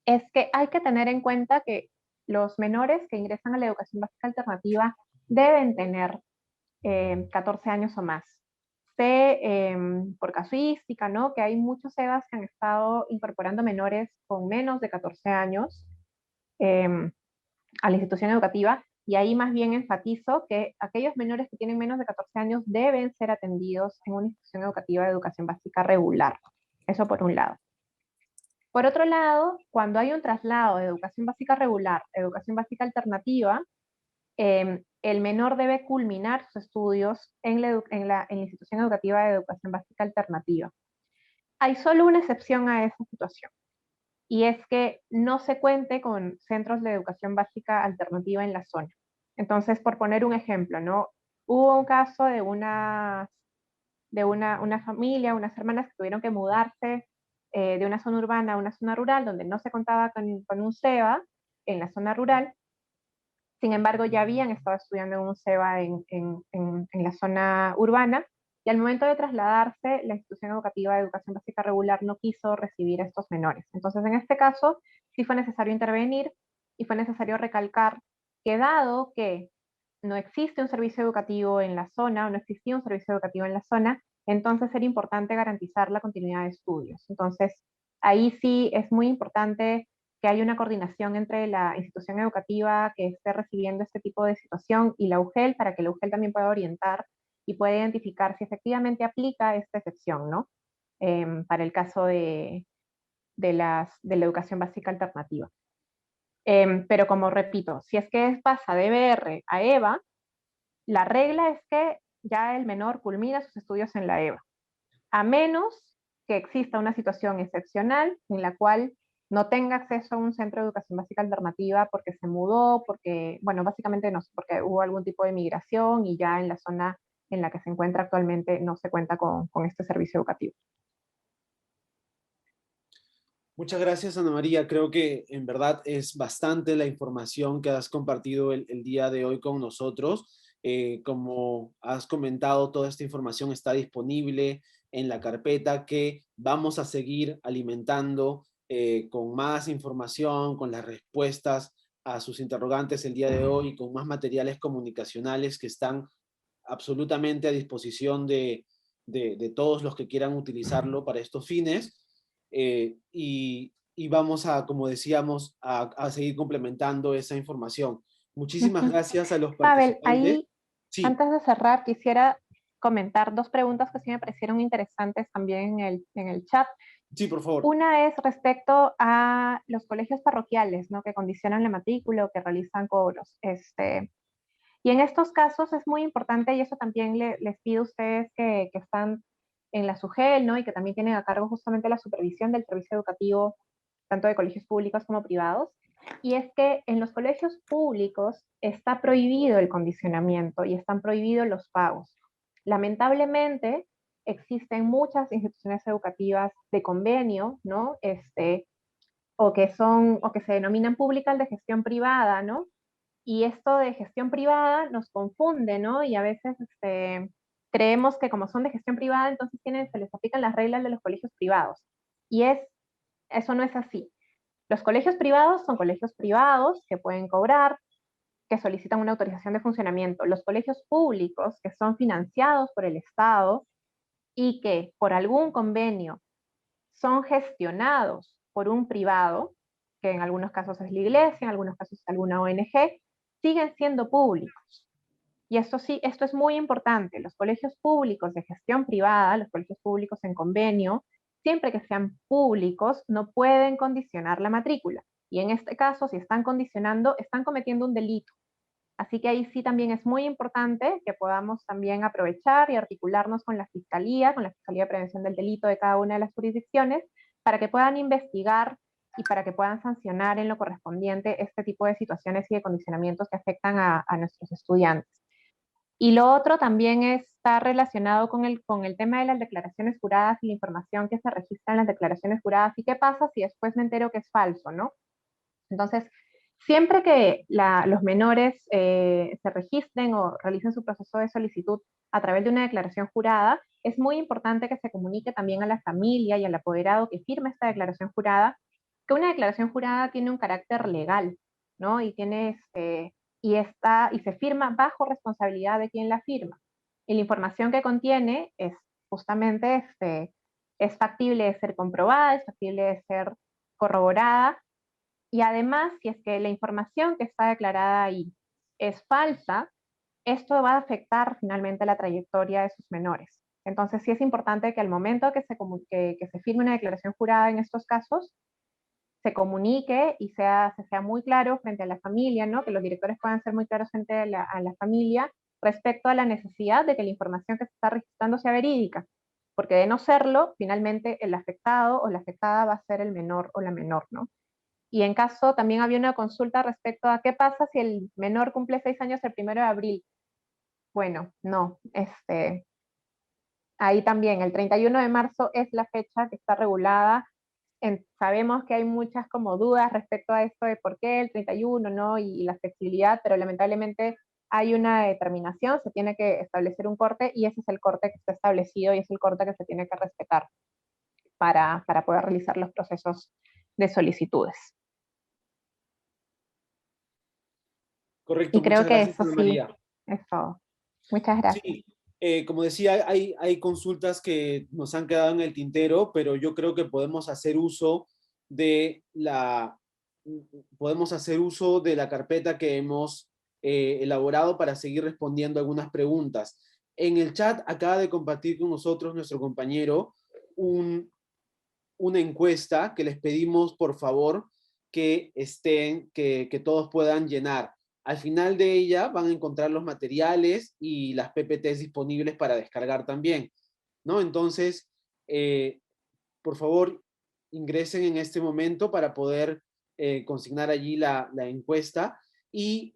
es que hay que tener en cuenta que los menores que ingresan a la educación básica alternativa deben tener 14 años o más. Sé por casuística, ¿no? Que hay muchos SEBAs que han estado incorporando menores con menos de 14 años em, a la institución educativa, y ahí más bien enfatizo que aquellos menores que tienen menos de 14 años deben ser atendidos en una institución educativa de educación básica regular. Eso por un lado. Por otro lado, cuando hay un traslado de educación básica regular a educación básica alternativa, el menor debe culminar sus estudios en la institución educativa de educación básica alternativa. Hay solo una excepción a esa situación, y es que no se cuente con centros de educación básica alternativa en la zona. Entonces, por poner un ejemplo, ¿no? Hubo un caso de una familia, unas hermanas que tuvieron que mudarse de una zona urbana a una zona rural donde no se contaba con un SEBA en la zona rural. Sin embargo, ya habían estado estudiando en un SEBA en la zona urbana, y al momento de trasladarse, la institución educativa de educación básica regular no quiso recibir a estos menores. Entonces, en este caso, sí fue necesario intervenir y fue necesario recalcar que, dado que no existe un servicio educativo en la zona, o no existía un servicio educativo en la zona, entonces era importante garantizar la continuidad de estudios. Entonces, ahí sí es muy importante que haya una coordinación entre la institución educativa que esté recibiendo este tipo de situación y la UGEL, para que la UGEL también pueda orientar y pueda identificar si efectivamente aplica esta excepción, ¿no? Para el caso de la educación básica alternativa. Pero como repito, si es que pasa de EBR a EVA, la regla es que ya el menor culmina sus estudios en la EVA, a menos que exista una situación excepcional en la cual no tenga acceso a un centro de educación básica alternativa porque se mudó, porque, bueno, básicamente no sé, porque hubo algún tipo de migración y ya en la zona en la que se encuentra actualmente no se cuenta con este servicio educativo. Muchas gracias, Ana María. Creo que en verdad es bastante la información que has compartido el día de hoy con nosotros. Como has comentado, toda esta información está disponible en la carpeta que vamos a seguir alimentando con más información, con las respuestas a sus interrogantes el día de hoy, con más materiales comunicacionales que están absolutamente a disposición de todos los que quieran utilizarlo para estos fines. Y vamos a, como decíamos, a seguir complementando esa información. Muchísimas Ujú. gracias a los Pavel, participantes. ahí, Sí, antes de cerrar, quisiera comentar dos preguntas que sí me parecieron interesantes también en el chat. sí, por favor. Una es respecto a los colegios parroquiales, ¿no? Que condicionan la matrícula o que realizan cobros. Y en estos casos es muy importante, y eso también les pido a ustedes que están en la SUGEL, ¿no? Y que también tienen a cargo justamente la supervisión del servicio educativo, tanto de colegios públicos como privados, y es que en los colegios públicos está prohibido el condicionamiento y están prohibidos los pagos. Lamentablemente, existen muchas instituciones educativas de convenio, ¿no? O que se denominan públicas de gestión privada, ¿no? Y esto de gestión privada nos confunde, ¿no? Y a veces creemos que como son de gestión privada, entonces se les aplican las reglas de los colegios privados. Y eso no es así. Los colegios privados son colegios privados que pueden cobrar, que solicitan una autorización de funcionamiento. Los colegios públicos, que son financiados por el Estado y que por algún convenio son gestionados por un privado, que en algunos casos es la iglesia, en algunos casos es alguna ONG, siguen siendo públicos. Y esto sí, esto es muy importante. Los colegios públicos de gestión privada, los colegios públicos en convenio, siempre que sean públicos, no pueden condicionar la matrícula. Y en este caso, si están condicionando, están cometiendo un delito. Así que ahí sí también es muy importante que podamos también aprovechar y articularnos con la Fiscalía de Prevención del Delito de cada una de las jurisdicciones, para que puedan investigar y para que puedan sancionar en lo correspondiente este tipo de situaciones y de condicionamientos que afectan a nuestros estudiantes. Y lo otro también está relacionado con el tema de las declaraciones juradas y la información que se registra en las declaraciones juradas y qué pasa si después me entero que es falso, ¿no? Entonces, siempre que los menores se registren o realicen su proceso de solicitud a través de una declaración jurada, es muy importante que se comunique también a la familia y al apoderado que firme esta declaración jurada, que una declaración jurada tiene un carácter legal, ¿no? Y se firma bajo responsabilidad de quien la firma. Y la información que contiene es justamente, es factible de ser comprobada, es factible de ser corroborada, y además, si es que la información que está declarada ahí es falsa, esto va a afectar finalmente la trayectoria de sus menores. Entonces, sí es importante que al momento que se firme una declaración jurada en estos casos, se comunique y se sea muy claro frente a la familia, ¿no? Que los directores puedan ser muy claros frente a la familia respecto a la necesidad de que la información que se está registrando sea verídica, porque de no serlo, finalmente el afectado o la afectada va a ser el menor o la menor, ¿no? Y en caso, también había una consulta respecto a qué pasa si el menor cumple 6 años el 1 de abril. Bueno, no, ahí también el 31 de marzo es la fecha que está regulada. Sabemos que hay muchas como dudas respecto a esto de por qué el 31, ¿no? Y la flexibilidad, pero lamentablemente hay una determinación, se tiene que establecer un corte y ese es el corte que está establecido y es el corte que se tiene que respetar para poder realizar los procesos de solicitudes. Correcto, Y creo muchas que gracias, eso Ana sí, María. es todo. Muchas gracias. Sí, como decía, hay consultas que nos han quedado en el tintero, pero yo creo que de la, podemos hacer uso de la carpeta que hemos elaborado para seguir respondiendo algunas preguntas. En el chat acaba de compartir con nosotros nuestro compañero una encuesta que les pedimos, por favor, que todos puedan llenar. Al final de ella van a encontrar los materiales y las PPTs disponibles para descargar también, ¿no? Entonces, por favor, ingresen en este momento para poder consignar allí la encuesta. Y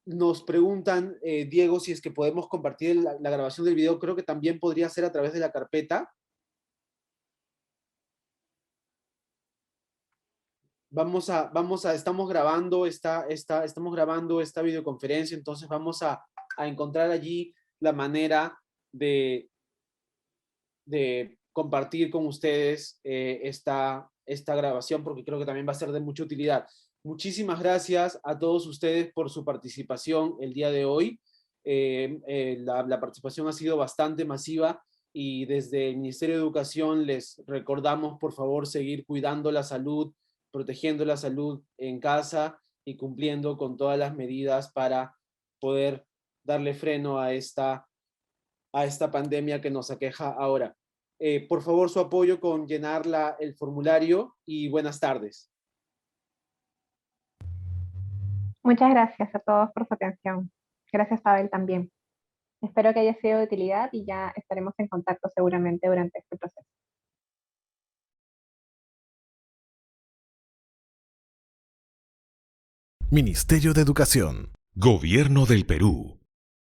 nos preguntan, Diego, si es que podemos compartir la grabación del video. Creo que también podría ser a través de la carpeta. Estamos grabando estamos grabando esta videoconferencia, entonces vamos a encontrar allí la manera de compartir con ustedes esta grabación, porque creo que también va a ser de mucha utilidad. Muchísimas gracias a todos ustedes por su participación el día de hoy. La participación ha sido bastante masiva y desde el Ministerio de Educación les recordamos, por favor, seguir cuidando la salud, protegiendo la salud en casa y cumpliendo con todas las medidas para poder darle freno a esta pandemia que nos aqueja ahora. Por favor, su apoyo con llenar el formulario y buenas tardes. Muchas gracias a todos por su atención. Gracias, Pavel, también. Espero que haya sido de utilidad y ya estaremos en contacto seguramente durante este proceso. Ministerio de Educación. Gobierno del Perú.